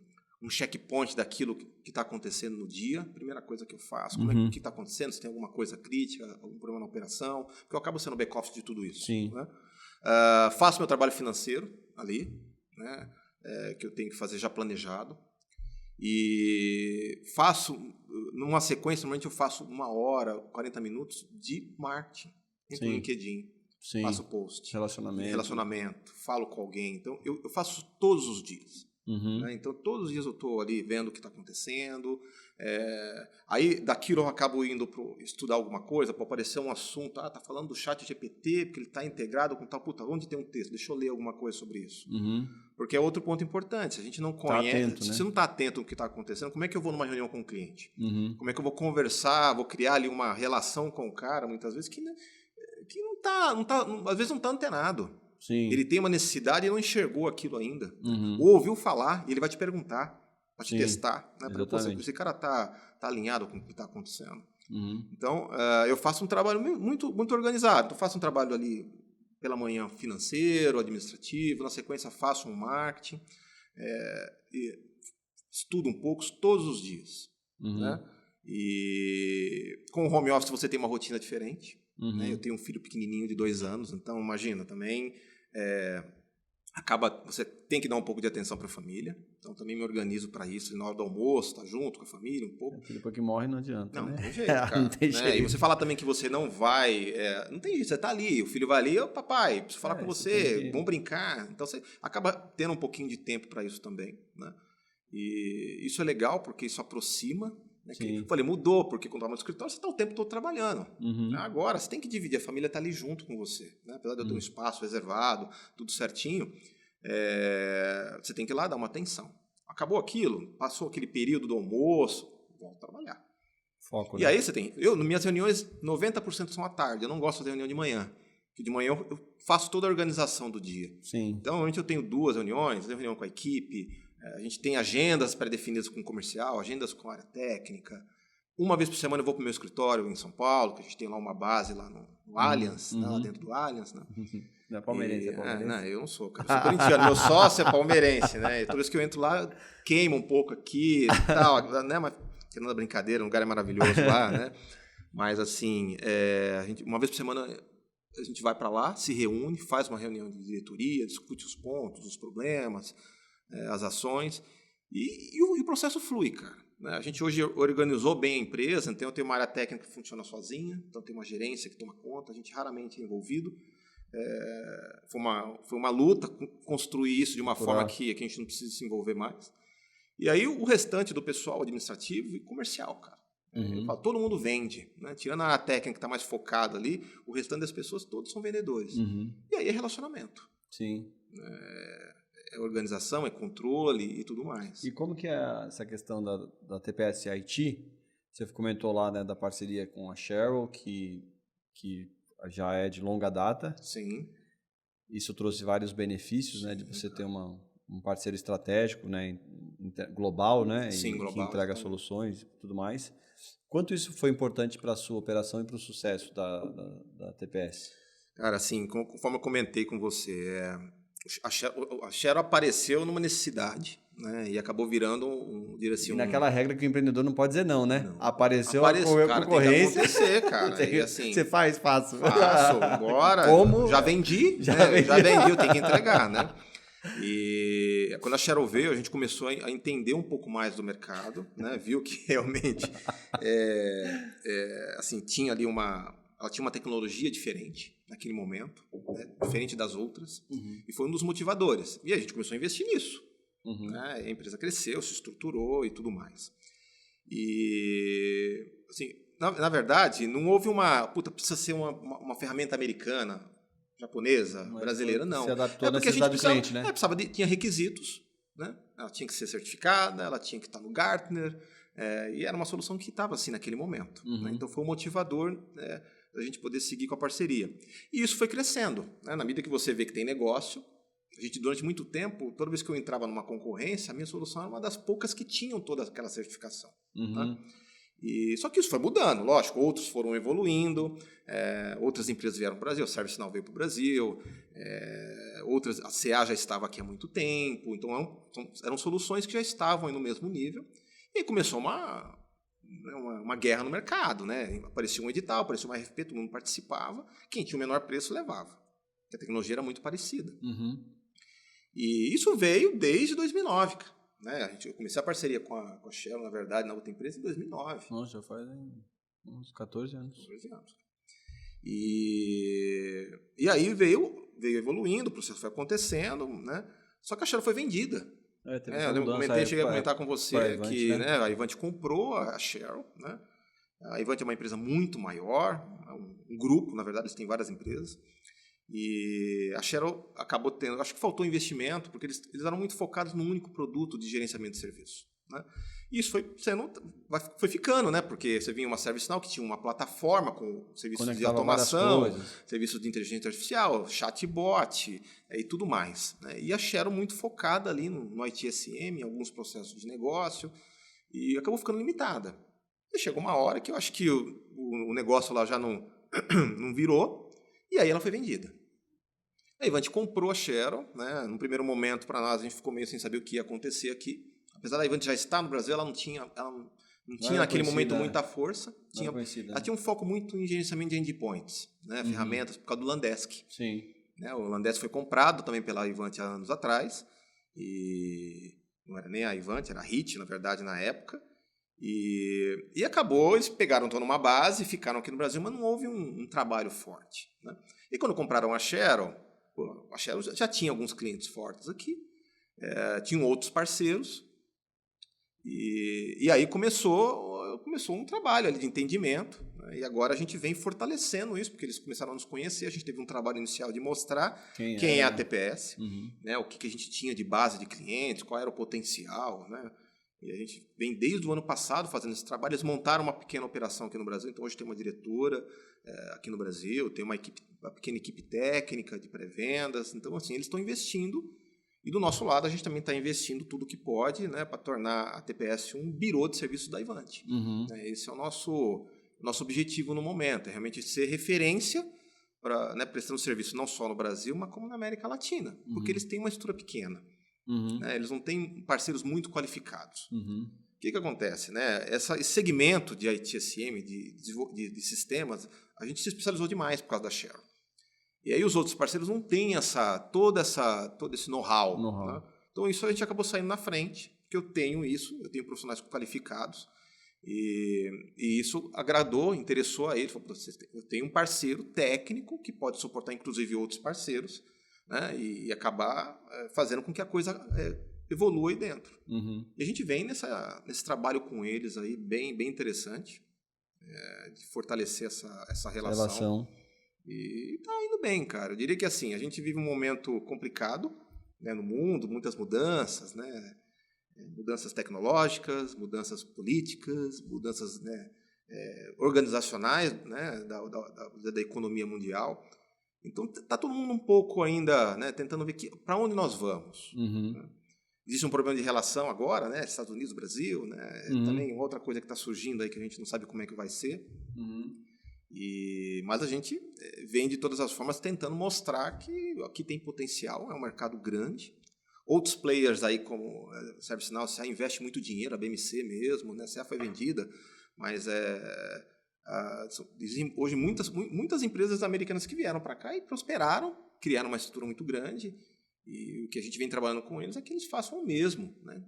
um checkpoint daquilo que está acontecendo no dia. Primeira coisa que eu faço, o que está acontecendo, se tem alguma coisa crítica, algum problema na operação, porque eu acabo sendo back-office de tudo isso. Sim. Né? Faço meu trabalho financeiro ali, né? Que eu tenho que fazer já planejado. E faço, numa sequência, normalmente eu faço 1 hora, 40 minutos de marketing. Entro no LinkedIn, faço post. Relacionamento, falo com alguém. Então, eu faço todos os dias. Né? Então, todos os dias eu estou ali vendo o que está acontecendo. Aí, daquilo eu acabo indo para estudar alguma coisa, para aparecer um assunto. Está falando do chat GPT, porque ele está integrado com tal. Puta, onde tem um texto? Deixa eu ler alguma coisa sobre isso. Porque é outro ponto importante. Se a gente não conhece, se você não está atento ao que está acontecendo, como é que eu vou numa reunião com o cliente? Como é que eu vou conversar, vou criar ali uma relação com o cara, muitas vezes, que não tá, às vezes não está antenado. Sim. Ele tem uma necessidade e não enxergou aquilo ainda. Ou ouviu falar e ele vai te perguntar, vai te testar. Né? Para esse cara tá alinhado com o que está acontecendo. Então, eu faço um trabalho muito, muito organizado. Eu faço um trabalho ali pela manhã financeiro, administrativo, na sequência faço um marketing, e estudo um pouco todos os dias. Né? E com o home office você tem uma rotina diferente. Né? Eu tenho um filho pequenininho de 2 anos, então imagina também, você tem que dar um pouco de atenção para a família, então também me organizo para isso, na hora do almoço, tá junto com a família um pouco. Depois que morre não adianta, não, né? Não tem jeito, cara. Não tem jeito. E você falar também que você não vai, não tem jeito, você tá ali, o filho vai ali, papai, preciso falar com você, vamos brincar, então você acaba tendo um pouquinho de tempo para isso também, né? E isso é legal porque isso aproxima. Né, que eu falei, mudou, porque quando estava no escritório você está o tempo todo trabalhando. Agora você tem que dividir, a família está ali junto com você. Né? Apesar de eu ter um espaço reservado, tudo certinho, você tem que ir lá dar uma atenção. Acabou aquilo, passou aquele período do almoço, volta a trabalhar. Foco, E né? aí você tem... minhas reuniões, 90% são à tarde. Eu não gosto de reunião de manhã. Porque de manhã eu faço toda a organização do dia. Sim. Então, normalmente eu tenho 2 reuniões. Eu tenho reunião com a equipe. A gente tem agendas pré-definidas com o comercial, agendas com a área técnica. Uma vez por semana eu vou para o meu escritório em São Paulo, que a gente tem lá uma base lá no Allianz, né, lá dentro do Allianz. Né? Não é palmeirense, é palmeirense? Não, eu não sou, cara. Eu sou corintiano. Meu sócio é palmeirense, né? E toda vez que eu entro lá, queima um pouco aqui e tal, né? Mas, tirando a brincadeira, o lugar é maravilhoso lá, né? Mas, assim, uma vez por semana a gente vai para lá, se reúne, faz uma reunião de diretoria, discute os pontos, os problemas, as ações, e o processo flui, cara. Né? A gente hoje organizou bem a empresa, então eu tenho uma área técnica que funciona sozinha, então tem uma gerência que toma conta, a gente raramente é envolvido. Foi uma luta construir isso de uma forma que a gente não precisa se envolver mais. E aí o restante do pessoal administrativo e comercial, cara. Eu falo, todo mundo vende, né? Tirando a área técnica que está mais focada ali, o restante das pessoas todos são vendedores. E aí é relacionamento. Sim. É organização, é controle e tudo mais. E como que é essa questão da TPS IT? Você comentou lá, né, da parceria com a Cheryl, que já é de longa data. Sim. Isso trouxe vários benefícios, né, de você ter um parceiro estratégico, né, global, né, Sim, global, que entrega soluções e tudo mais. Quanto isso foi importante para a sua operação e para o sucesso da TPS? Cara, assim, conforme eu comentei com você, a Cheryl apareceu numa necessidade, né, e acabou virando E naquela regra que o empreendedor não pode dizer não, né? Não. Apareceu a cara, concorrência. Tem que acontecer, cara. E, assim, você faço. Faço, bora. Como? Já vendi, já vendi, eu tenho que entregar, né? E quando a Cheryl veio, a gente começou a entender um pouco mais do mercado, né? Viu que realmente assim, ela tinha uma tecnologia diferente naquele momento, né? Diferente das outras, e foi um dos motivadores. E a gente começou a investir nisso. Né? A empresa cresceu, se estruturou e tudo mais. E, assim, na verdade, não houve precisa ser uma ferramenta americana, japonesa, brasileira, não. Se adaptou à necessidade do cliente, né? Tinha requisitos, né? Ela tinha que ser certificada, ela tinha que estar no Gartner, e era uma solução que estava assim naquele momento. Né? Então foi um motivador da gente poder seguir com a parceria. E isso foi crescendo. Né? Na medida que você vê que tem negócio, a gente, durante muito tempo, toda vez que eu entrava numa concorrência, a minha solução era uma das poucas que tinham toda aquela certificação. Né? Só que isso foi mudando, lógico, outros foram evoluindo, outras empresas vieram para o Brasil, a ServiceNow veio para o Brasil, outras, a CA já estava aqui há muito tempo, então eram soluções que já estavam no mesmo nível, e aí começou uma guerra no mercado, né? Aparecia um edital, aparecia uma RFP, todo mundo participava, quem tinha o menor preço levava, porque a tecnologia era muito parecida. E isso veio desde 2009, cara. Né? Eu comecei a parceria com a Shell, na verdade, na outra empresa, em 2009. Nossa, já faz uns 14 anos. 14 anos. E aí veio evoluindo, o processo foi acontecendo, né? Só que a Shell foi vendida. Cheguei a comentar com você que, né, a Ivanti comprou a Shell, né? A Ivanti é uma empresa muito maior, um grupo, na verdade, eles têm várias empresas. E a Cheryl acabou tendo, acho que faltou investimento, porque eles eram muito focados num único produto de gerenciamento de serviço. Né? E isso foi ficando, né? Porque você vinha uma ServiceNow que tinha uma plataforma com serviços de automação, serviços de inteligência artificial, chatbot e tudo mais. Né? E a Cheryl muito focada ali no ITSM, em alguns processos de negócio, e acabou ficando limitada. E chegou uma hora que eu acho que o negócio lá já não virou, e aí ela foi vendida. A Ivanti comprou a Cheryl, né? No primeiro momento, para nós, a gente ficou meio sem saber o que ia acontecer aqui. Apesar da Ivanti já estar no Brasil, ela não tinha naquele momento muita força. Ela tinha um foco muito em gerenciamento de endpoints, né? Ferramentas, por causa do Landesk. Sim. Né? O Landesk foi comprado também pela Ivanti há anos atrás. E não era nem a Ivanti, era a HIT, na verdade, na época. E acabou, eles pegaram toda uma base, ficaram aqui no Brasil, mas não houve um trabalho forte. Né? E quando compraram a Cheryl já tinha alguns clientes fortes aqui, tinham outros parceiros, e aí começou um trabalho ali de entendimento, né? E agora a gente vem fortalecendo isso, porque eles começaram a nos conhecer, a gente teve um trabalho inicial de mostrar quem é a TPS, né? O que a gente tinha de base de clientes, qual era o potencial, né? E a gente vem desde o ano passado fazendo esse trabalho. Eles montaram uma pequena operação aqui no Brasil, então hoje tem uma diretora aqui no Brasil, tem uma pequena equipe técnica de pré-vendas. Então, assim, eles estão investindo. E do nosso lado, a gente também está investindo tudo que pode, né, para tornar a TPS um birô de serviços da Ivanti. Esse é o nosso objetivo no momento, é realmente ser referência, né, prestando serviço não só no Brasil, mas como na América Latina, porque eles têm uma estrutura pequena. Né, eles não têm parceiros muito qualificados. O que acontece? Né? Esse segmento de ITSM, de sistemas, a gente se especializou demais por causa da Shell. E aí os outros parceiros não têm todo esse know-how. Né? Então isso a gente acabou saindo na frente, porque eu tenho profissionais qualificados, e isso agradou, interessou a ele. Falou, eu tenho um parceiro técnico que pode suportar inclusive outros parceiros, né? E acabar fazendo com que a coisa evolua aí dentro. E a gente vem nesse trabalho com eles aí bem interessante, de fortalecer essa relação. E tá indo bem, cara. Eu diria que assim, a gente vive um momento complicado, né, no mundo, muitas mudanças, né, mudanças tecnológicas, mudanças políticas, mudanças, né, organizacionais, né, da economia mundial. Então tá todo mundo um pouco ainda, né, tentando ver para onde nós vamos. Né? Existe um problema de relação agora, né, Estados Unidos, Brasil, né, também outra coisa que está surgindo aí que a gente não sabe como é que vai ser. Mas a gente vem de todas as formas tentando mostrar que aqui tem potencial, é um mercado grande. Outros players aí como ServiceNow, a investe muito dinheiro, a BMC mesmo, né? A CA foi vendida, mas hoje muitas empresas americanas que vieram para cá e prosperaram, criaram uma estrutura muito grande, e o que a gente vem trabalhando com eles é que eles façam o mesmo, né?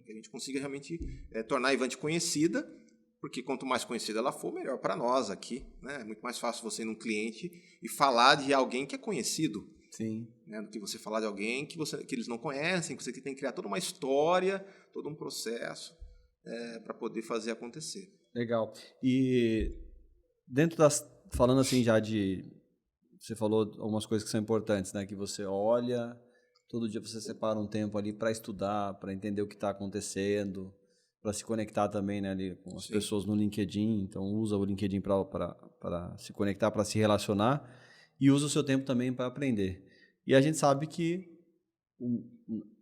Que a gente consiga realmente tornar a Ivanti conhecida, porque quanto mais conhecida ela for, melhor para nós aqui, né? É muito mais fácil você ir num cliente e falar de alguém que é conhecido. Sim. Né? Do que você falar de alguém que eles não conhecem, que você tem que criar toda uma história, todo um processo para poder fazer acontecer. Legal. E dentro falando assim já você falou algumas coisas que são importantes, né? Que você olha, todo dia você separa um tempo ali para estudar, para entender o que está acontecendo, para se conectar também, né, ali com as pessoas no LinkedIn. Então, usa o LinkedIn para se conectar, para se relacionar, e usa o seu tempo também para aprender. E a gente sabe que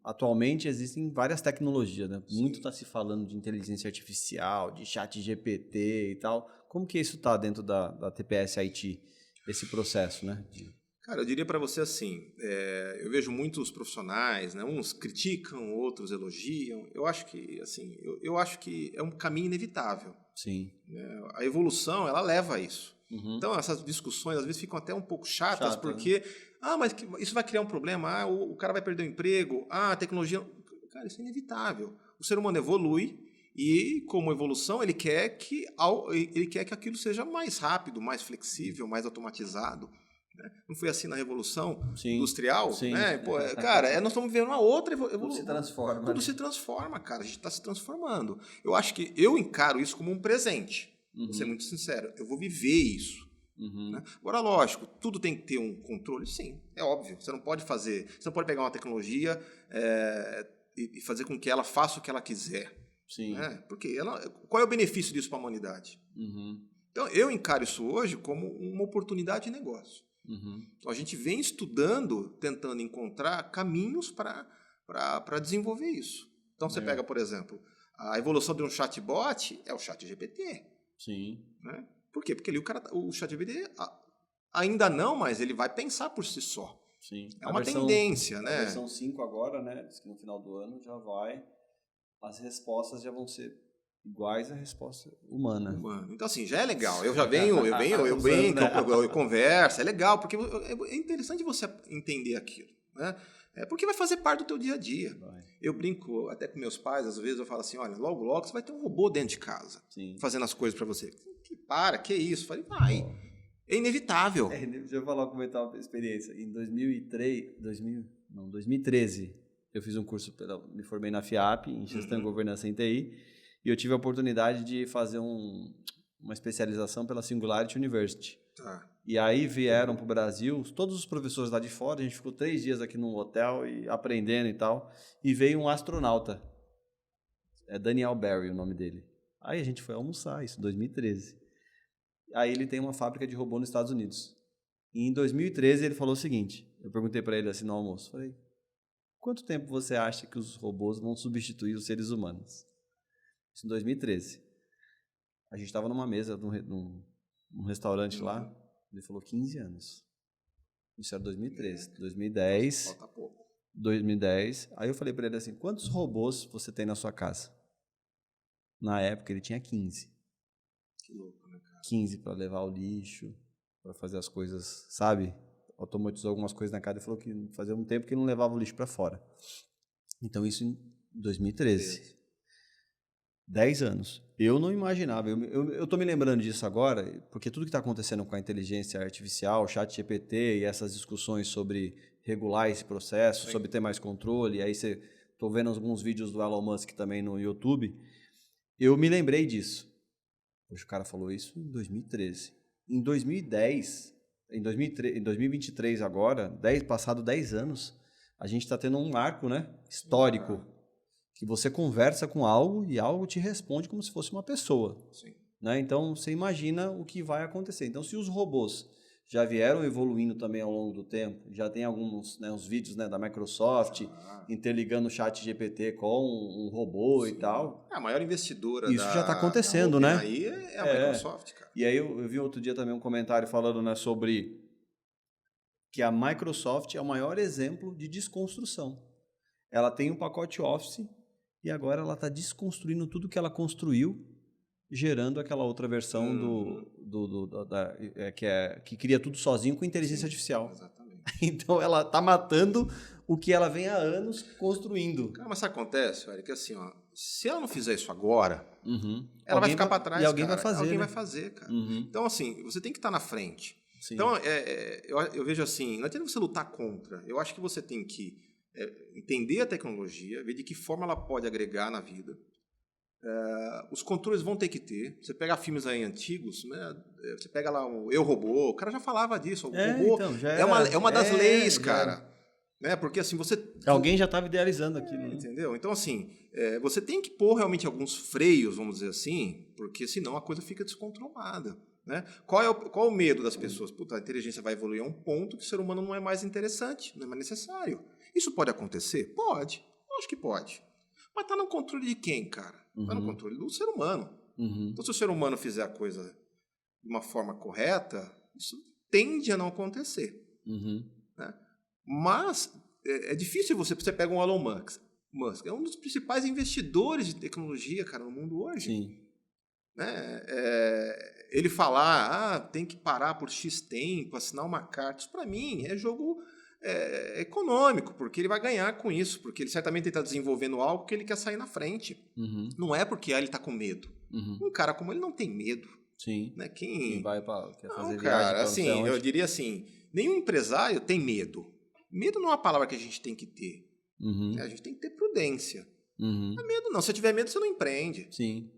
atualmente existem várias tecnologias, né? Muito está se falando de inteligência artificial, de chat GPT e tal. Como que isso está dentro da TPS IT, esse processo, né? Cara, eu diria para você assim, eu vejo muitos profissionais, né, uns criticam, outros elogiam. Eu acho que assim, eu acho que é um caminho inevitável. Sim. Né? A evolução, ela leva a isso. Então, essas discussões às vezes ficam até um pouco chatas, porque mas isso vai criar um problema, o cara vai perder o emprego, a tecnologia... Cara, isso é inevitável. O ser humano evolui e, como evolução, ele quer que aquilo seja mais rápido, mais flexível, mais automatizado. Né? Não foi assim na Revolução Industrial? Sim. Né? Pô, cara, nós estamos vivendo uma outra evolução. Tudo se transforma. Tudo se transforma, cara. A gente está se transformando. Eu acho que eu encaro isso como um presente. Vou ser muito sincero. Eu vou viver isso. Né? Agora, lógico, tudo tem que ter um controle? Sim, é óbvio. Você não pode pegar uma tecnologia e fazer com que ela faça o que ela quiser. Sim. Né? Porque qual é o benefício disso para a humanidade? Então, eu encaro isso hoje como uma oportunidade de negócio. Então, a gente vem estudando, tentando encontrar caminhos para desenvolver isso. Então, você pega, por exemplo, a evolução de um chatbot é o ChatGPT. Sim. Né? Por quê? Porque ali o ChatGPT ainda não, mas ele vai pensar por si só. Sim. É uma tendência, né? A versão 5 agora, né? Diz que no final do ano já as respostas já vão ser iguais à resposta humana. Então, assim, já é legal. Eu brinco, eu converso, é legal, porque é interessante você entender aquilo, né? Porque vai fazer parte do teu dia a dia. Eu brinco até com meus pais, às vezes eu falo assim, olha, logo você vai ter um robô dentro de casa, fazendo as coisas para você. Que isso? Eu falei, vai. É inevitável. Deixa eu comentar uma experiência. Em 2013, eu fiz um curso, me formei na FIAP, em Gestão e Governança em TI, e eu tive a oportunidade de fazer uma especialização pela Singularity University. E aí vieram para o Brasil, todos os professores lá de fora, a gente ficou 3 dias aqui num hotel e aprendendo e tal, e veio um astronauta É Daniel Barry o nome dele. Aí a gente foi almoçar, isso em 2013. Aí ele tem uma fábrica de robô nos Estados Unidos. E em 2013 ele falou o seguinte, eu perguntei para ele assim no almoço, falei, quanto tempo você acha que os robôs vão substituir os seres humanos? Isso em 2013. A gente estava numa mesa num restaurante lá, ele falou 15 anos. Isso era 2013. 2010. Falta pouco. 2010. Aí eu falei para ele assim, quantos robôs você tem na sua casa? Na época ele tinha 15. Que louco, né, cara? 15 para levar o lixo, para fazer as coisas, sabe? Automatizou algumas coisas na casa e falou que fazia um tempo que não levava o lixo para fora. Então isso em 2013. 10 anos. Eu não imaginava. Eu tô me lembrando disso agora, porque tudo que está acontecendo com a inteligência artificial, ChatGPT e essas discussões sobre regular esse processo, sobre ter mais controle, e aí tô vendo alguns vídeos do Elon Musk também no YouTube, eu me lembrei disso. Poxa, o cara falou isso em 2013. Em 2010, em 2023 agora, passado 10 anos, a gente está tendo um marco, né, histórico, que você conversa com algo e algo te responde como se fosse uma pessoa. Sim. Né? Então, você imagina o que vai acontecer. Então, se os robôs já vieram evoluindo também ao longo do tempo, já tem alguns, né, uns vídeos, né, da Microsoft interligando o ChatGPT com um robô. Sim. E tal. A maior investidora isso já está acontecendo, né? Aí é a Microsoft, cara. E aí eu vi outro dia também um comentário falando, né, sobre que a Microsoft é o maior exemplo de desconstrução. Ela tem um pacote Office e agora ela está desconstruindo tudo que ela construiu, gerando aquela outra versão que cria tudo sozinho com inteligência artificial. Exatamente. Então ela está matando o que ela vem há anos construindo. Cara, mas isso acontece, Eric, que assim, ó, se ela não fizer isso agora, ela vai ficar para trás. E alguém cara. vai fazer. Alguém né? vai fazer, cara. Então, assim, você tem que estar na frente. Sim. Então, eu vejo assim, não adianta você lutar contra. Eu acho que você tem que entender a tecnologia, ver de que forma ela pode agregar na vida. Os controles vão ter que ter. Você pega filmes aí antigos, né? Você pega lá o Eu, Robô, o cara já falava disso. O robô então, é uma das leis, cara. Né? Porque assim, alguém já estava idealizando aquilo. Né? Entendeu? Então, assim, você tem que pôr realmente alguns freios, vamos dizer assim, porque senão a coisa fica descontrolada. Né? Qual o medo das pessoas? Puta, a inteligência vai evoluir a um ponto que o ser humano não é mais interessante, não é mais necessário. Isso pode acontecer? Pode. Acho que pode. Mas está no controle de quem, cara? Está no controle do ser humano. Então, se o ser humano fizer a coisa de uma forma correta, isso tende a não acontecer. Né? Mas é difícil você pega um Elon Musk. É um dos principais investidores de tecnologia, cara, no mundo hoje. Sim. Né? Ele falar, tem que parar por X tempo, assinar uma carta, isso para mim é jogo econômico, porque ele vai ganhar com isso, porque ele certamente está desenvolvendo algo que ele quer sair na frente. Não é porque ele está com medo. Um cara como ele não tem medo. Sim. Né? Quem vai quer fazer não, cara, assim, eu diria assim, nenhum empresário tem medo. Medo não é uma palavra que a gente tem que ter. A gente tem que ter prudência. Não é medo não. Se tiver medo, você não empreende. Sim.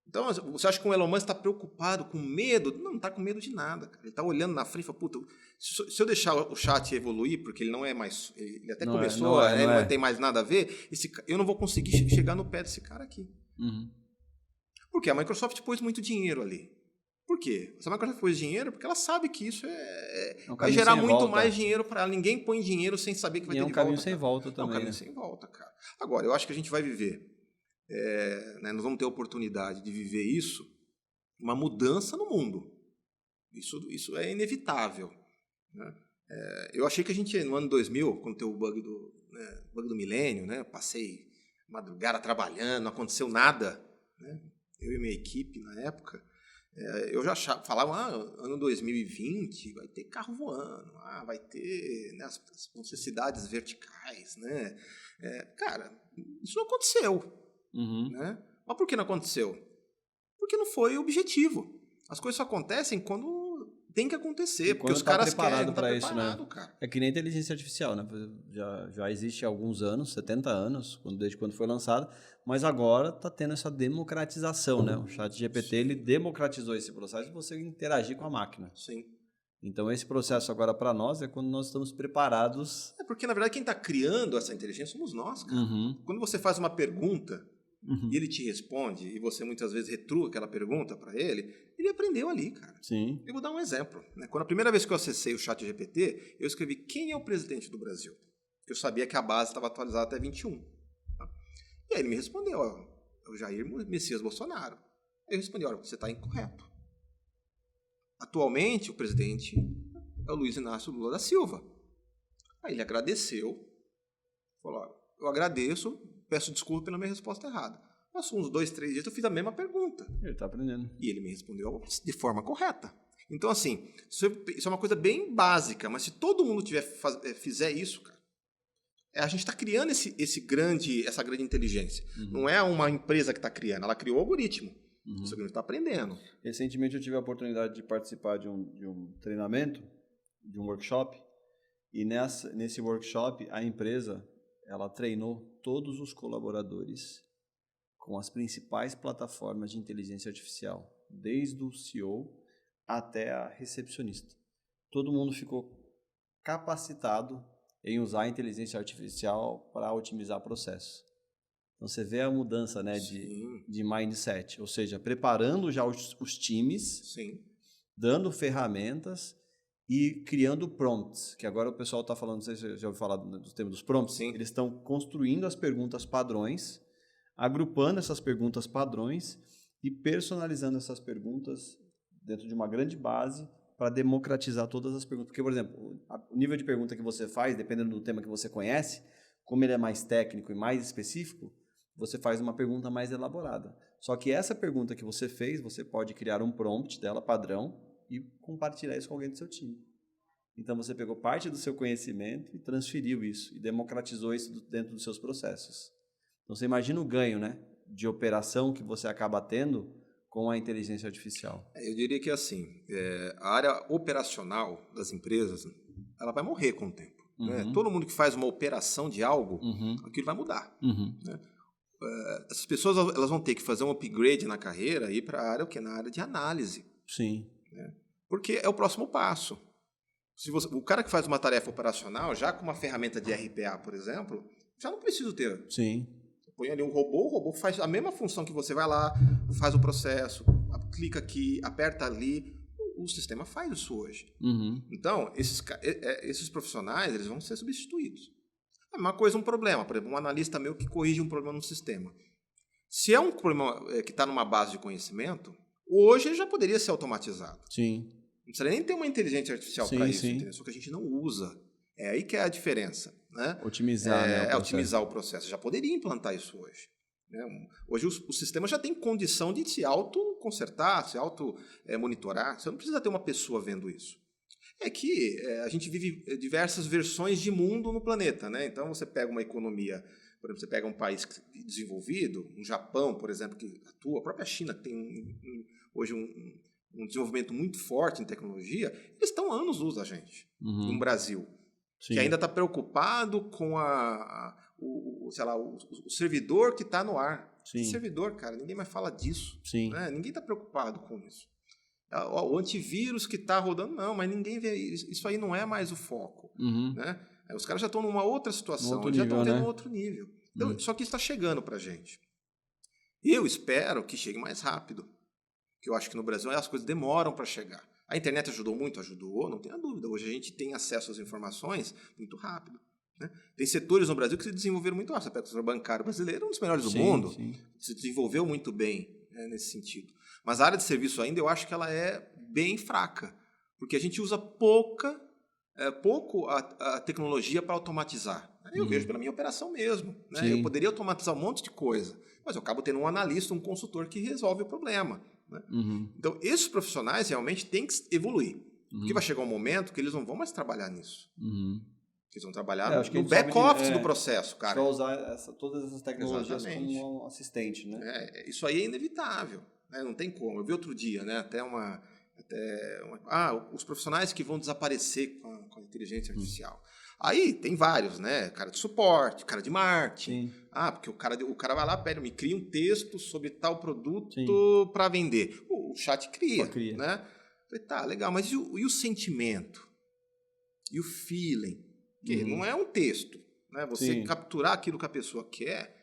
Então, você acha que o Elon Musk está preocupado, com medo? Não está com medo de nada. Cara. Ele está olhando na frente e fala, puta, se eu deixar o chat evoluir, porque ele não é mais... Ele até começou, ele não tem mais nada a ver, eu não vou conseguir chegar no pé desse cara aqui. Porque a Microsoft pôs muito dinheiro ali. Por quê? Se a Microsoft pôs dinheiro, porque ela sabe que isso vai gerar muito mais dinheiro para ela. Ninguém põe dinheiro sem saber que vai ter de volta. É um caminho sem volta também. É um caminho sem volta, cara. Agora, eu acho que a gente vai viver... né, nós vamos ter a oportunidade de viver isso, uma mudança no mundo. Isso é inevitável. Né? Eu achei que a gente, no ano 2000, quando teve o bug do milênio, né, passei madrugada trabalhando, não aconteceu nada. Né? Eu e minha equipe, na época, eu já falava, ano 2020 vai ter carro voando, vai ter, né, vão ser cidades verticais. Né? Cara, isso não aconteceu. Né? Mas por que não aconteceu? Porque não foi o objetivo. As coisas só acontecem quando tem que acontecer, porque os caras querem para isso, né? Cara. É que nem inteligência artificial, né? Já existe há alguns anos, 70 anos, desde quando foi lançado, mas agora está tendo essa democratização, né? O ChatGPT ele democratizou esse processo de você interagir com a máquina. Sim. Então, esse processo agora para nós é quando nós estamos preparados... Porque, na verdade, quem está criando essa inteligência somos nós, cara. Quando você faz uma pergunta, e ele te responde, e você muitas vezes retruca aquela pergunta para ele aprendeu ali, cara. Sim. Eu vou dar um exemplo. Né? Quando a primeira vez que eu acessei o ChatGPT, eu escrevi quem é o presidente do Brasil. Eu sabia que a base estava atualizada até 21. Tá? E aí ele me respondeu, ó, é o Jair Messias Bolsonaro. Aí eu respondi, olha, você está incorreto. Atualmente, o presidente é o Luiz Inácio Lula da Silva. Aí ele agradeceu, falou, ó, eu agradeço, peço desculpa pela minha resposta errada. Passou uns 2, 3 dias, eu fiz a mesma pergunta. Ele está aprendendo. E ele me respondeu de forma correta. Então, assim, isso é uma coisa bem básica, mas se todo mundo fizer isso, cara, a gente está criando essa grande inteligência. Não é uma empresa que está criando, ela criou o algoritmo. O algoritmo está aprendendo. Recentemente eu tive a oportunidade de participar de um treinamento, de um workshop, e nesse workshop a empresa ela treinou todos os colaboradores com as principais plataformas de inteligência artificial, desde o CEO até a recepcionista. Todo mundo ficou capacitado em usar a inteligência artificial para otimizar processos. Então você vê a mudança, né, de mindset, ou seja, preparando já os times, Sim. dando ferramentas e criando prompts, que agora o pessoal está falando, não sei se você já ouviu falar do tema dos prompts. Sim. Eles estão construindo as perguntas padrões, agrupando essas perguntas padrões e personalizando essas perguntas dentro de uma grande base para democratizar todas as perguntas. Porque, por exemplo, o nível de pergunta que você faz, dependendo do tema que você conhece, como ele é mais técnico e mais específico, você faz uma pergunta mais elaborada. Só que essa pergunta que você fez, você pode criar um prompt dela padrão e compartilhar isso com alguém do seu time. Então, você pegou parte do seu conhecimento e transferiu isso, e democratizou isso dentro dos seus processos. Então, você imagina o ganho, né, de operação que você acaba tendo com a inteligência artificial. Eu diria que assim, a área operacional das empresas, ela vai morrer com o tempo. Né? Todo mundo que faz uma operação de algo, aquilo vai mudar. Né? Essas pessoas elas vão ter que fazer um upgrade na carreira e ir para a área, na área de análise. Sim. Né? Porque é o próximo passo. O cara que faz uma tarefa operacional, já com uma ferramenta de RPA, por exemplo, já não precisa ter. Sim. Põe ali o robô faz a mesma função que você vai lá, faz o processo, clica aqui, aperta ali, o sistema faz isso hoje. Então, esses profissionais eles vão ser substituídos. É uma coisa, um problema, por exemplo, um analista meu que corrige um problema no sistema. Se é um problema que está numa base de conhecimento, hoje ele já poderia ser automatizado. Sim. Não precisa nem ter uma inteligência artificial para isso, entendeu? Só que a gente não usa. É aí que é a diferença. Né? Otimizar o processo. Já poderia implantar isso hoje. Né? Hoje o sistema já tem condição de se auto-consertar, se auto-monitorar. Você não precisa ter uma pessoa vendo isso. É que a gente vive diversas versões de mundo no planeta. Né? Então, você pega uma economia, por exemplo, você pega um país desenvolvido, um Japão, por exemplo, que atua, a própria China, que tem hoje um desenvolvimento muito forte em tecnologia, eles estão anos luz da gente, no Brasil. Sim. Que ainda está preocupado com o servidor que está no ar. Sim. Servidor, cara, ninguém mais fala disso. Sim. Né? Ninguém está preocupado com isso. O antivírus que está rodando, não, mas ninguém vê isso. Isso aí não é mais o foco. Né? Os caras já estão numa outra situação, já estão vendo um outro nível. Então, só que isso está chegando para a gente. Eu espero que chegue mais rápido. Porque eu acho que no Brasil as coisas demoram para chegar. A internet ajudou muito? Ajudou, não tenha dúvida. Hoje a gente tem acesso às informações muito rápido. Né? Tem setores no Brasil que se desenvolveram muito rápido. Você pega o setor bancário brasileiro, um dos melhores do mundo. Sim. Se desenvolveu muito bem, né, nesse sentido. Mas a área de serviço ainda, eu acho que ela é bem fraca. Porque a gente usa pouco a tecnologia para automatizar. Eu vejo pela minha operação mesmo. Né? Eu poderia automatizar um monte de coisa. Mas eu acabo tendo um analista, um consultor que resolve o problema. Né? Então, esses profissionais realmente têm que evoluir. Porque vai chegar um momento que eles não vão mais trabalhar nisso. Eles vão trabalhar no back-office do processo, cara. Só usar todas essas tecnologias como um assistente. Né? Isso aí é inevitável. Né? Não tem como. Eu vi outro dia, né? Os profissionais que vão desaparecer com a inteligência artificial. Aí tem vários, né? Cara de suporte, cara de marketing. Porque o cara vai lá, me cria um texto sobre tal produto para vender. O chat cria. Né? Falei, tá, legal, mas e o sentimento? E o feeling? Que não é um texto. Né? Você capturar aquilo que a pessoa quer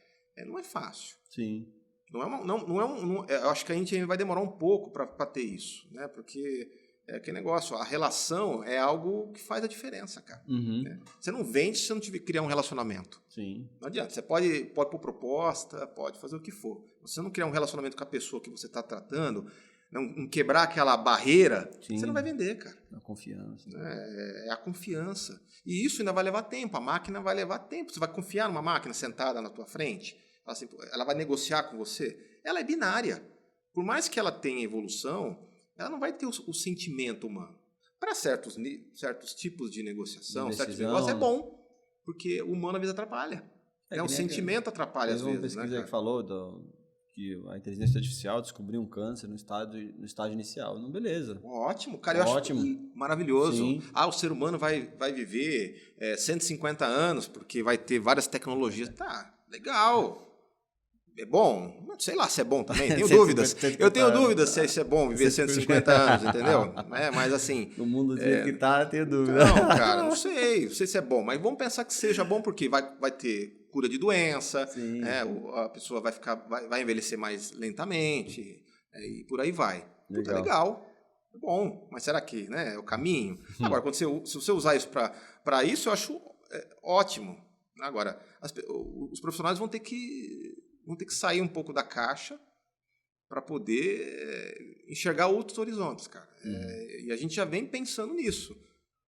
não é fácil. Sim. Eu acho que a gente ainda vai demorar um pouco para ter isso, né? Porque é aquele negócio, a relação é algo que faz a diferença, cara. Né? Você não vende se você não tiver criar um relacionamento. Sim. Não adianta. Você pode pôr proposta, pode fazer o que for. Se você não criar um relacionamento com a pessoa que você está tratando, não quebrar aquela barreira, Sim. Você não vai vender, cara. A confiança. É a confiança. E isso ainda vai levar tempo. A máquina vai levar tempo. Você vai confiar numa máquina sentada na tua frente? Assim, ela vai negociar com você? Ela é binária. Por mais que ela tenha evolução, ela não vai ter o sentimento humano. Para certos tipos de negociação, certos negócios, é bom. Porque o humano às vezes atrapalha. O sentimento atrapalha às vezes. Uma pesquisa que falou que a inteligência artificial descobriu um câncer no estágio inicial. Não, beleza. Ótimo, cara. Eu acho maravilhoso. Sim. O ser humano vai viver 150 anos porque vai ter várias tecnologias. Tá, legal. É bom? Sei lá se é bom também, tenho dúvidas. Eu tenho dúvidas se é bom viver 150 anos, entendeu? Mas assim... No mundo do jeito que tá, tenho dúvida. Não, cara, não sei se é bom, mas vamos pensar que seja bom porque vai ter cura de doença, a pessoa vai envelhecer mais lentamente, e por aí vai. Tudo é legal, é bom, mas será que é o caminho? Agora, se você usar isso para isso, eu acho ótimo. Agora, os profissionais vão ter que sair um pouco da caixa para poder enxergar outros horizontes, cara. E a gente já vem pensando nisso.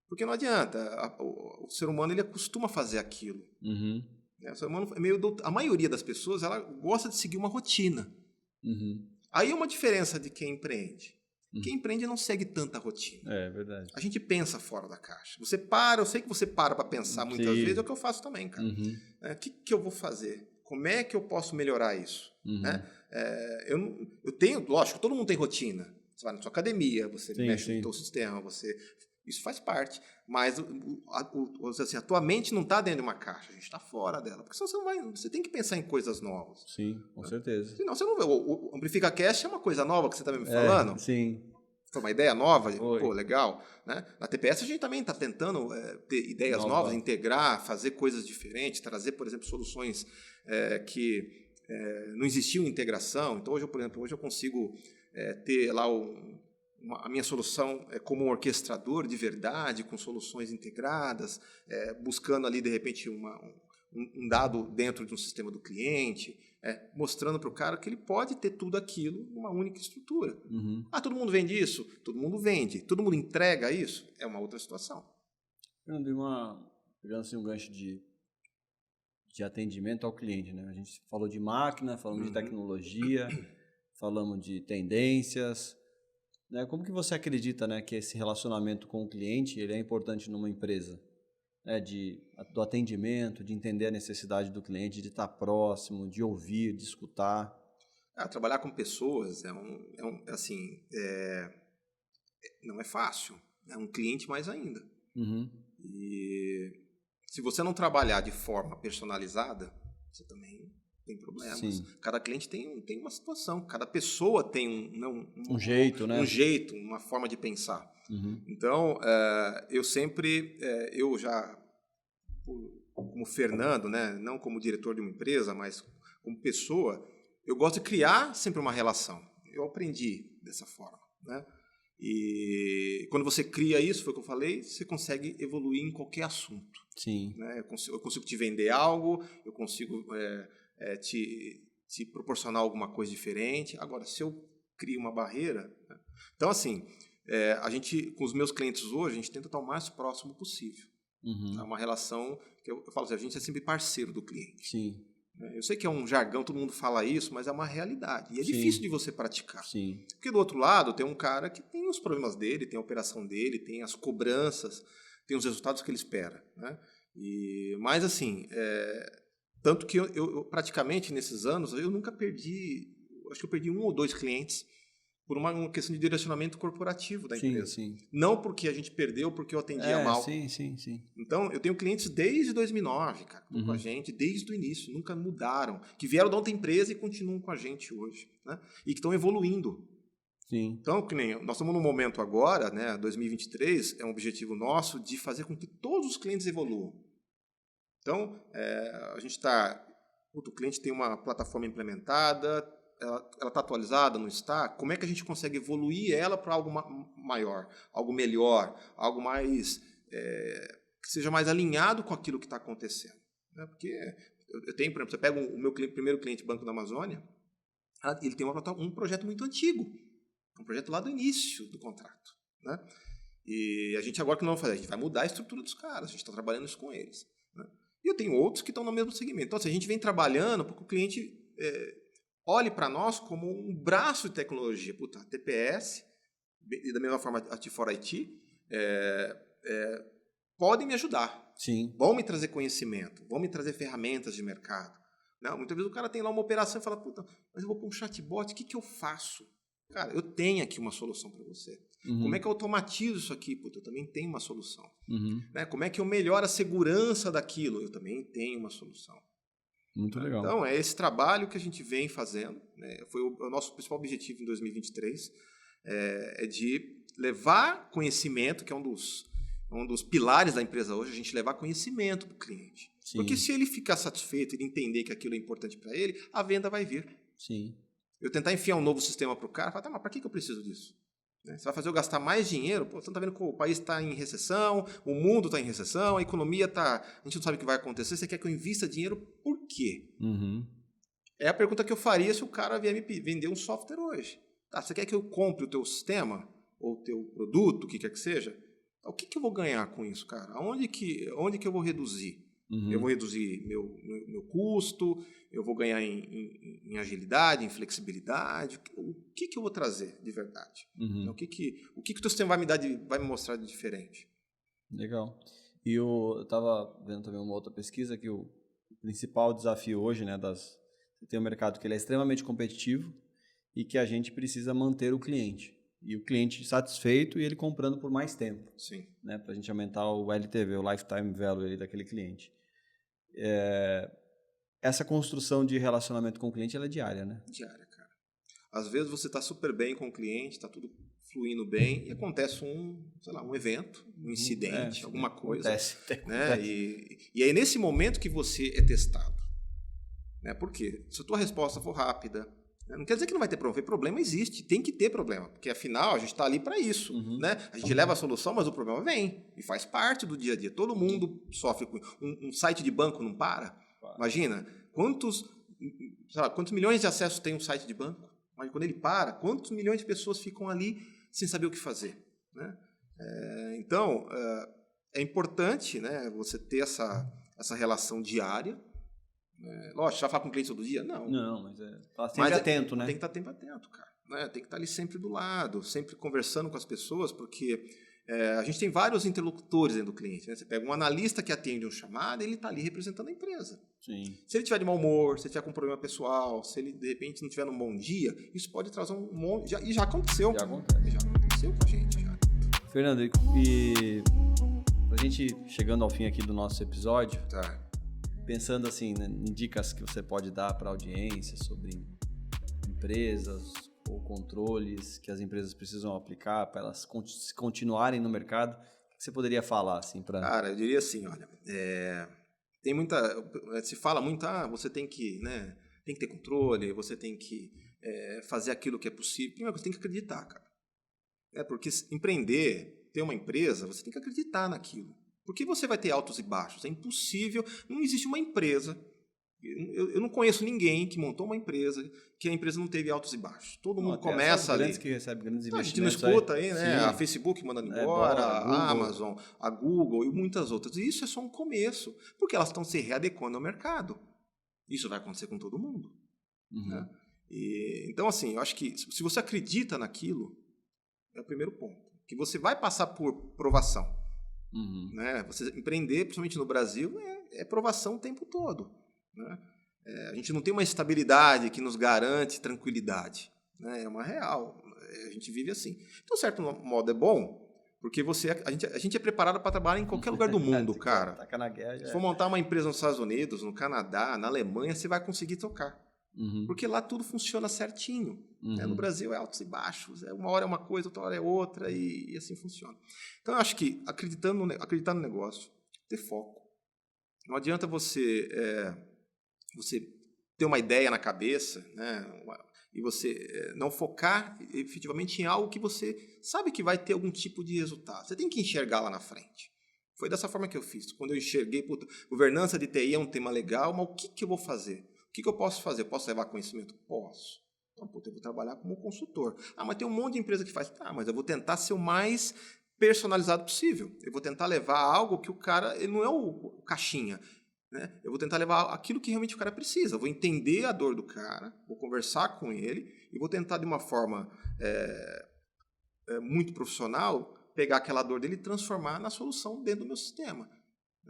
Porque não adianta. O ser humano ele acostuma fazer aquilo. O ser humano a maioria das pessoas ela gosta de seguir uma rotina. Aí é uma diferença de quem empreende. Quem empreende não segue tanta rotina. É verdade. A gente pensa fora da caixa. Eu sei que você para pensar muitas vezes, é o que eu faço também, cara. O que eu vou fazer? Como é que eu posso melhorar isso? Eu tenho, lógico, todo mundo tem rotina. Você vai na sua academia, você mexe no seu sistema, isso faz parte. Mas assim, a tua mente não está dentro de uma caixa, a gente está fora dela. Porque senão você tem que pensar em coisas novas. Sim, com certeza. Senão você não vê. O Amplifica Cast é uma coisa nova que você está me falando? Sim. Foi uma ideia nova? Pô, legal. Né? Na TPS a gente também está tentando ter ideias novas, integrar, fazer coisas diferentes, trazer, por exemplo, soluções que não existiam integração. Então, hoje, por exemplo, eu consigo ter lá a minha solução como um orquestrador de verdade, com soluções integradas, buscando ali, de repente, um dado dentro de um sistema do cliente, mostrando para o cara que ele pode ter tudo aquilo numa única estrutura. Todo mundo vende isso? Todo mundo vende. Todo mundo entrega isso? É uma outra situação. Pegando assim um gancho de atendimento ao cliente, né? A gente falou de máquina, falamos de tecnologia, falamos de tendências, né? Como que você acredita, né, que esse relacionamento com o cliente ele é importante numa empresa? Do atendimento, de entender a necessidade do cliente, de estar próximo, de ouvir, de escutar. Trabalhar com pessoas não é fácil. É um cliente mais ainda. E se você não trabalhar de forma personalizada, você também tem problemas. Sim. Cada cliente tem uma situação, cada pessoa tem um jeito, né? Um jeito, uma forma de pensar. Então, eu sempre, como Fernando, né, não como diretor de uma empresa, mas como pessoa, eu gosto de criar sempre uma relação. Eu aprendi dessa forma, né? E quando você cria isso, foi o que eu falei, você consegue evoluir em qualquer assunto. Sim. Né? Eu consigo te vender algo, eu consigo te proporcionar alguma coisa diferente. Agora, se eu crio uma barreira... Né? Então, assim, com os meus clientes hoje, a gente tenta estar o mais próximo possível. É uma relação que eu falo assim, a gente é sempre parceiro do cliente. Sim. Eu sei que é um jargão, todo mundo fala isso, mas é uma realidade. E é difícil de você praticar. Sim. Porque do outro lado tem um cara que tem os problemas dele, tem a operação dele, tem as cobranças, tem os resultados que ele espera. Né? Mas assim, tanto que eu praticamente nesses anos, eu nunca perdi, acho que eu perdi 1 ou 2 clientes por uma questão de direcionamento corporativo da empresa. Sim. Não porque a gente perdeu, porque eu atendia mal. Sim. Então, eu tenho clientes desde 2009, cara, com a gente, desde o início, nunca mudaram, que vieram da outra empresa e continuam com a gente hoje, né? E que estão evoluindo. Sim. Então, nós estamos num momento agora, né, 2023, é um objetivo nosso de fazer com que todos os clientes evoluam. Então, a gente está o cliente tem uma plataforma implementada, ela está atualizada, não está? Como é que a gente consegue evoluir ela para algo maior, algo melhor, algo mais que seja mais alinhado com aquilo que está acontecendo? Né? Porque eu tenho, por exemplo, você pega o meu primeiro cliente, Banco da Amazônia, ele tem um projeto muito antigo, um projeto lá do início do contrato. Né? E a gente agora, o que não vai fazer? A gente vai mudar a estrutura dos caras, a gente está trabalhando isso com eles. Né? E eu tenho outros que estão no mesmo segmento. Então, assim, a gente vem trabalhando para que o cliente olhe para nós como um braço de tecnologia. Puta, a TPS, e da mesma forma a T4IT, podem me ajudar. Sim. Vão me trazer conhecimento, vão me trazer ferramentas de mercado. Não, muitas vezes o cara tem lá uma operação e fala, puta, mas eu vou para um chatbot, o que eu faço? Cara, eu tenho aqui uma solução para você. Uhum. Como é que eu automatizo isso aqui? Puta, eu também tenho uma solução. Uhum. Né? Como é que eu melhoro a segurança daquilo? Eu também tenho uma solução. Muito legal. Então, é esse trabalho que a gente vem fazendo. Né? Foi o nosso principal objetivo em 2023, de levar conhecimento, que é um dos pilares da empresa hoje, a gente levar conhecimento para o cliente. Sim. Porque se ele ficar satisfeito, ele entender que aquilo é importante para ele, a venda vai vir. Sim. Eu tentar enfiar um novo sistema para o cara, falar, tá, mas para que eu preciso disso? Você vai fazer eu gastar mais dinheiro? Pô, você não está vendo que o país está em recessão, o mundo está em recessão, a economia está... A gente não sabe o que vai acontecer, você quer que eu invista dinheiro por quê? Uhum. É a pergunta que eu faria se o cara vier me vender um software hoje. Tá, você quer que eu compre o teu sistema, ou o teu produto, o que quer que seja? O que eu vou ganhar com isso, cara? Onde que eu vou reduzir? Uhum. Eu vou reduzir meu custo, eu vou ganhar em agilidade, em flexibilidade. O que eu vou trazer de verdade? Uhum. Então, o que o teu sistema vai me mostrar de diferente? Legal. E eu estava vendo também uma outra pesquisa que o principal desafio hoje, né, tem um mercado que ele é extremamente competitivo e que a gente precisa manter o cliente. E o cliente satisfeito e ele comprando por mais tempo. Sim. Né, para a gente aumentar o LTV, o Lifetime Value ali daquele cliente. Essa construção de relacionamento com o cliente ela é diária, né? Diária, cara. Às vezes você está super bem com o cliente, está tudo fluindo bem e acontece um evento, um incidente, alguma coisa. Acontece. Né? E é nesse momento que você é testado. Né? Por quê? Se a tua resposta for rápida, não quer dizer que não vai ter problema. Problema existe, tem que ter problema, porque afinal a gente está ali para isso. Uhum. Né? A gente leva a solução, mas o problema vem e faz parte do dia a dia. Todo mundo sofre com um site de banco não para. Imagina, quantos milhões de acessos tem um site de banco? Mas quando ele para, quantos milhões de pessoas ficam ali sem saber o que fazer? Né? Então, é importante, né, você ter essa relação diária. Lógico, já falar com o cliente todo dia? Não. Não, mas tá sempre atento, né? Tem que estar sempre atento, cara. Né? Tem que estar ali sempre do lado, sempre conversando com as pessoas, porque a gente tem vários interlocutores dentro do cliente. Né? Você pega um analista que atende um chamado, ele está ali representando a empresa. Sim. Se ele estiver de mau humor, se ele estiver com um problema pessoal, se ele de repente não estiver num bom dia, isso pode trazer um monte... E já aconteceu. Já aconteceu com a gente. Já. Fernando, e a gente chegando ao fim aqui do nosso episódio, tá. Pensando assim, né, em dicas que você pode dar para a audiência sobre empresas ou controles que as empresas precisam aplicar para elas continuarem no mercado, o que você poderia falar assim para? Cara, eu diria assim, olha, tem se fala muito, você tem que ter controle, você tem que fazer aquilo que é possível. Primeiro, você tem que acreditar, cara. Porque empreender, ter uma empresa, você tem que acreditar naquilo. Porque você vai ter altos e baixos. É impossível. Não existe uma empresa. Eu não conheço ninguém que montou uma empresa que a empresa não teve altos e baixos. Todo mundo começa ali. Grandes que recebem grandes investimentos. A gente não escuta aí, né? Sim. A Facebook mandando embora, a Amazon, a Google e muitas outras. E isso é só um começo. Porque elas estão se readequando ao mercado. Isso vai acontecer com todo mundo. Uhum. Né? Então, assim, eu acho que se você acredita naquilo, é o primeiro ponto. Que você vai passar por provação. Uhum. Né? Você empreender, principalmente no Brasil, é provação o tempo todo. Né? A gente não tem uma estabilidade que nos garante tranquilidade. Né? É uma real. A gente vive assim. Então, certo modo, é bom, porque a gente é preparado para trabalhar em qualquer lugar do mundo, cara. Taca na guerra, se for montar uma empresa nos Estados Unidos, no Canadá, na Alemanha, você vai conseguir tocar. Uhum. Porque lá tudo funciona certinho. Uhum. No Brasil é altos e baixos. Uma hora é uma coisa, outra hora é outra, e assim funciona. Então, eu acho que acreditar no negócio, ter foco. Não adianta você ter uma ideia na cabeça, né? E você não focar efetivamente em algo que você sabe que vai ter algum tipo de resultado. Você tem que enxergar lá na frente. Foi dessa forma que eu fiz. Quando eu enxerguei, governança de TI é um tema legal, mas o que eu vou fazer? O que eu posso fazer? Eu posso levar conhecimento? Posso. Então, eu vou trabalhar como consultor. Mas tem um monte de empresa que faz. Mas eu vou tentar ser o mais personalizado possível. Eu vou tentar levar algo que o cara... Ele não é o caixinha. Né? Eu vou tentar levar aquilo que realmente o cara precisa. Eu vou entender a dor do cara, vou conversar com ele e vou tentar, de uma forma muito profissional, pegar aquela dor dele e transformar na solução dentro do meu sistema.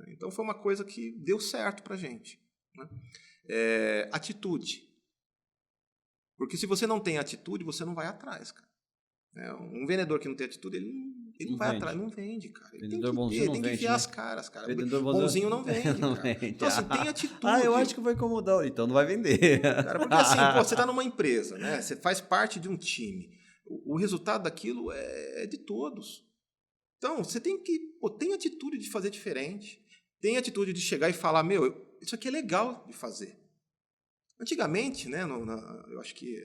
Então, foi uma coisa que deu certo para a gente. Né? Atitude. Porque se você não tem atitude, você não vai atrás, cara. Um vendedor que não tem atitude, ele não vai atrás, não vende, cara. Ele vendedor bonzinho tem que enfiar as caras, cara. Vendedor bonzinho não vende, não cara. Vende. Então, assim, tem atitude. Eu acho que vai incomodar. Então, não vai vender. Cara, porque assim, você está numa empresa, né? Você faz parte de um time. O resultado daquilo é de todos. Então, você tem atitude de fazer diferente. Tem atitude de chegar e falar, isso aqui é legal de fazer. Antigamente, né, eu acho que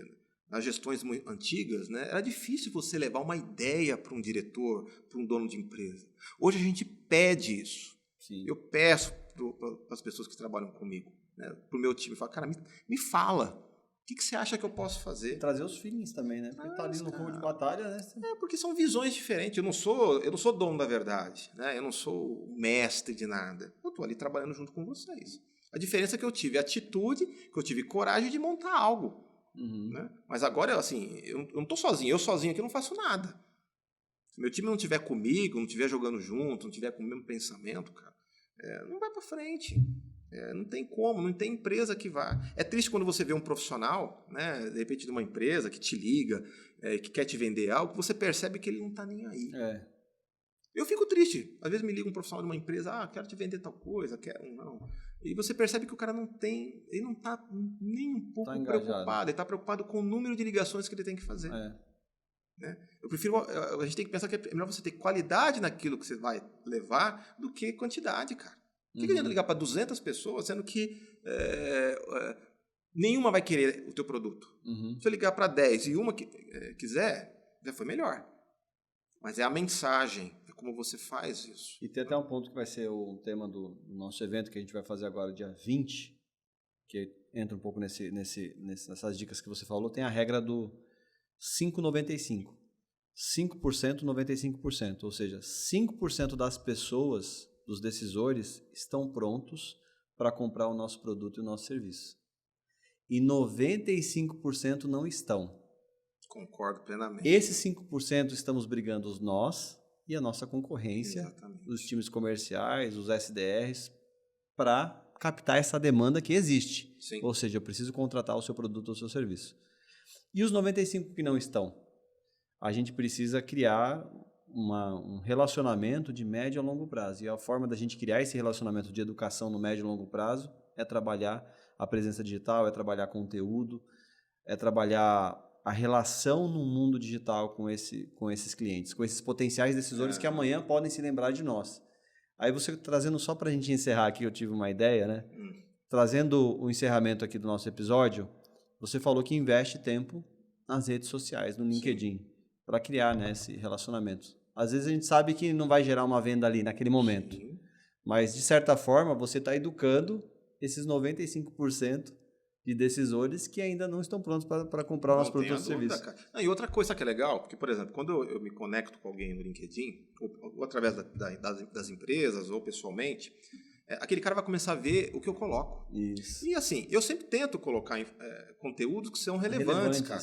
nas gestões muito antigas, né, era difícil você levar uma ideia para um diretor, para um dono de empresa. Hoje a gente pede isso. Sim. Eu peço para as pessoas que trabalham comigo, né, para o meu time, eu falo, cara, me fala. O que você acha que eu posso fazer? Trazer os feelings também, né? Porque tá ali no campo de batalha, né? Porque são visões diferentes. Eu não sou dono da verdade, né? Eu não sou mestre de nada. Eu estou ali trabalhando junto com vocês. A diferença é que eu tive atitude, que eu tive coragem de montar algo. Uhum. Né? Mas agora, assim, eu não estou sozinho. Eu sozinho aqui não faço nada. Se meu time não estiver comigo, não estiver jogando junto, não estiver com o mesmo pensamento, cara, não vai para frente. Não tem como, não tem empresa que vá. É triste quando você vê um profissional, né, de repente de uma empresa que te liga, que quer te vender algo, você percebe que ele não está nem aí. Eu fico triste. Às vezes me liga um profissional de uma empresa, quero te vender tal coisa, quero não. E você percebe que o cara ele não está nem um pouco preocupado. Ele está preocupado com o número de ligações que ele tem que fazer. Né? A gente tem que pensar que é melhor você ter qualidade naquilo que você vai levar do que quantidade, cara. Por que adianta ligar para 200 pessoas, sendo que nenhuma vai querer o teu produto? Se eu ligar para 10 e uma quiser, já foi melhor. Mas é a mensagem, é como você faz isso. E tem até um ponto que vai ser o tema do nosso evento, que a gente vai fazer agora dia 20, que entra um pouco nessas dicas que você falou, tem a regra do 5,95. 5%, 95%. Ou seja, 5% das pessoas, dos decisores, estão prontos para comprar o nosso produto e o nosso serviço. E 95% não estão. Concordo plenamente. Esses 5% estamos brigando nós e a nossa concorrência, Exatamente. Os times comerciais, os SDRs, para captar essa demanda que existe. Sim. Ou seja, eu preciso contratar o seu produto ou o seu serviço. E os 95% que não estão? A gente precisa criar um relacionamento de médio a longo prazo. E a forma da gente criar esse relacionamento de educação no médio e longo prazo é trabalhar a presença digital, é trabalhar conteúdo, é trabalhar a relação no mundo digital com esses clientes, com esses potenciais decisores que amanhã podem se lembrar de nós. Aí você trazendo, só para a gente encerrar aqui, eu tive uma ideia, né? Trazendo o encerramento aqui do nosso episódio, você falou que investe tempo nas redes sociais, no LinkedIn, para criar, né, esse relacionamento. Às vezes a gente sabe que não vai gerar uma venda ali naquele momento, mas de certa forma você está educando esses 95% de decisores que ainda não estão prontos para comprar o nosso produto ou serviço. E outra coisa que é legal, porque, por exemplo, quando eu me conecto com alguém no LinkedIn, ou através das empresas, ou pessoalmente, aquele cara vai começar a ver o que eu coloco. Isso. E assim, eu sempre tento colocar conteúdos que são relevantes, cara.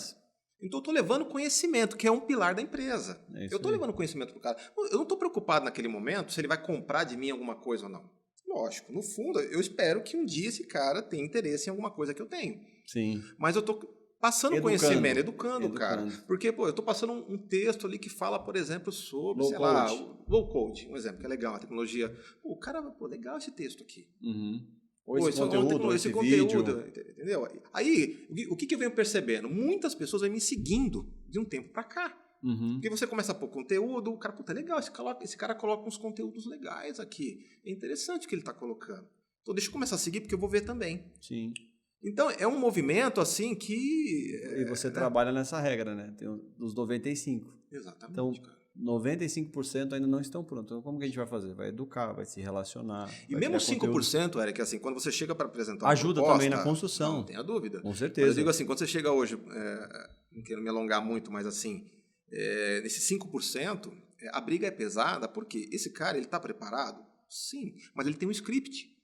Então, eu estou levando conhecimento, que é um pilar da empresa. Eu estou levando conhecimento para o cara. Eu não estou preocupado naquele momento se ele vai comprar de mim alguma coisa ou não. Lógico, no fundo, eu espero que um dia esse cara tenha interesse em alguma coisa que eu tenho. Sim. Mas eu estou passando conhecimento, educando o cara. Porque, eu estou passando um texto ali que fala, por exemplo, sobre, low code, um exemplo, que é legal, a tecnologia. O cara, legal esse texto aqui. Ou esse conteúdo, esse conteúdo, entendeu? Aí, o que eu venho percebendo? Muitas pessoas vêm me seguindo de um tempo para cá. Porque você começa a pôr conteúdo, o cara, é legal, esse cara coloca uns conteúdos legais aqui. É interessante o que ele está colocando. Então, deixa eu começar a seguir, porque eu vou ver também. Sim. Então, é um movimento assim que... E você trabalha nessa regra, né? Tem dos 95%. Exatamente, então, cara. 95% ainda não estão prontos. Então, como que a gente vai fazer? Vai educar, vai se relacionar. E mesmo 5%, Eric, assim, quando você chega para apresentar uma ajuda proposta, também na construção. Não tenha dúvida. Com certeza. Mas eu digo assim, quando você chega hoje, não quero me alongar muito, mas assim, nesses 5%, a briga é pesada porque esse cara, ele está preparado? Sim, mas ele tem um script.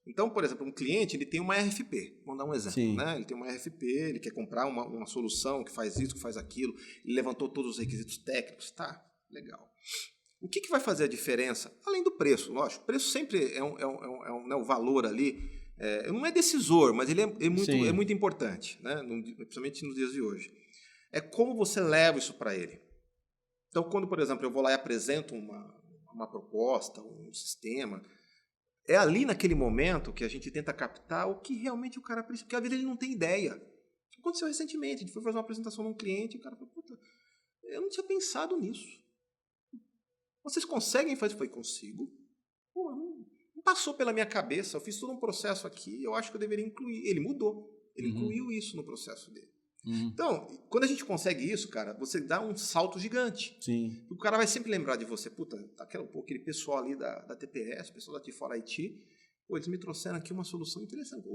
Então, por exemplo, um cliente, ele tem uma RFP, vamos dar um exemplo, né? Ele tem uma RFP, ele quer comprar uma solução que faz isso, que faz aquilo, ele levantou todos os requisitos técnicos, tá, legal. O que vai fazer a diferença? Além do preço, lógico, o preço sempre é o valor ali, não é decisor, mas ele é muito importante, né? Principalmente nos dias de hoje. É como você leva isso para ele. Então, quando, por exemplo, eu vou lá e apresento uma proposta, um sistema... É ali naquele momento que a gente tenta captar o que realmente o cara precisa, porque às vezes ele não tem ideia. Aconteceu recentemente, a gente foi fazer uma apresentação num cliente e o cara falou, puta, eu não tinha pensado nisso. Vocês conseguem fazer? Eu falei, consigo. Pô, não passou pela minha cabeça, eu fiz todo um processo aqui, eu acho que eu deveria incluir. Ele mudou, ele incluiu isso no processo dele. Então, quando a gente consegue isso, cara, você dá um salto gigante. Sim. O cara vai sempre lembrar de você. Puta, aquele pessoal ali da TPS, o pessoal da T4 IT, pô, eles me trouxeram aqui uma solução interessante.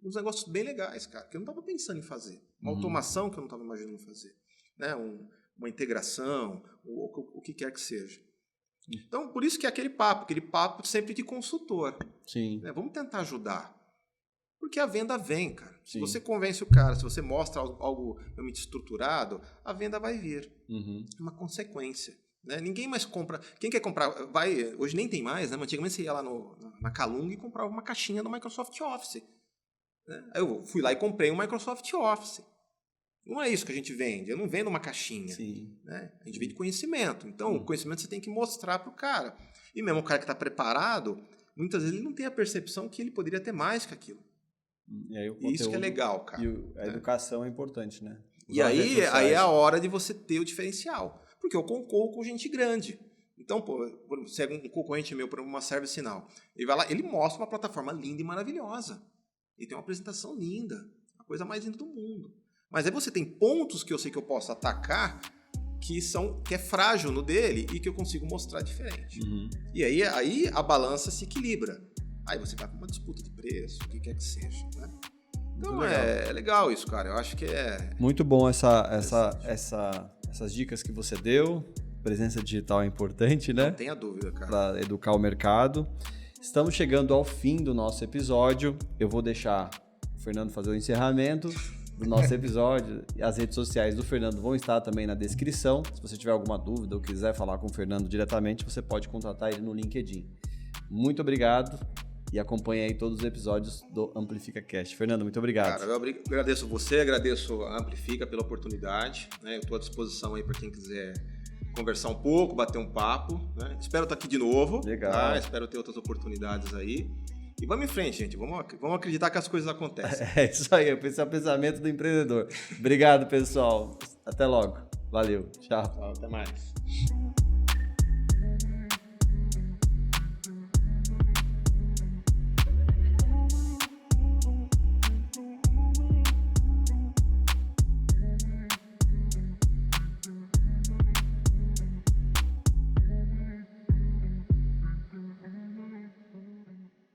Uns negócios bem legais, cara, que eu não estava pensando em fazer. Uma automação que eu não estava imaginando fazer. Né? Uma integração, o que quer que seja. Então, por isso que é aquele papo sempre de consultor. Sim. Né? Vamos tentar ajudar. Porque a venda vem, cara. Sim. Se você convence o cara, se você mostra algo realmente estruturado, a venda vai vir. É uma consequência. Né? Ninguém mais compra. Quem quer comprar, hoje nem tem mais, né? Mas antigamente você ia lá na Calunga e comprava uma caixinha do Microsoft Office. Né? Aí eu fui lá e comprei um Microsoft Office. Não é isso que a gente vende. Eu não vendo uma caixinha. Sim. Né? A gente vende conhecimento. Então, o conhecimento você tem que mostrar para o cara. E mesmo o cara que está preparado, muitas vezes ele não tem a percepção que ele poderia ter mais que aquilo. E aí, isso que é legal, cara. E a educação é importante, né? E aí é a hora de você ter o diferencial. Porque eu concorro com gente grande. Então, pô, se é um concorrente meu para uma ServiceNow, ele vai lá, ele mostra uma plataforma linda e maravilhosa. Ele tem uma apresentação linda, a coisa mais linda do mundo. Mas aí você tem pontos que eu sei que eu posso atacar que é frágil no dele e que eu consigo mostrar diferente. E aí a balança se equilibra. Aí você vai com uma disputa de preço, o que quer que seja, né? Então é legal isso, cara. Eu acho que é... Muito bom essas dicas que você deu. Presença digital é importante, né? Não tenha dúvida, cara. Para educar o mercado. Estamos chegando ao fim do nosso episódio. Eu vou deixar o Fernando fazer o encerramento do nosso episódio. As redes sociais do Fernando vão estar também na descrição. Se você tiver alguma dúvida ou quiser falar com o Fernando diretamente, você pode contatar ele no LinkedIn. Muito obrigado. E acompanhe aí todos os episódios do Amplifica Cast. Fernando, muito obrigado. Cara, eu agradeço você, agradeço a Amplifica pela oportunidade. Né? Eu estou à disposição aí para quem quiser conversar um pouco, bater um papo. Né? Espero estar aqui de novo. Legal. Tá? Espero ter outras oportunidades aí. E vamos em frente, gente. Vamos acreditar que as coisas acontecem. É isso aí, esse é o pensamento do empreendedor. Obrigado, pessoal. Até logo. Valeu. Tchau. Até mais.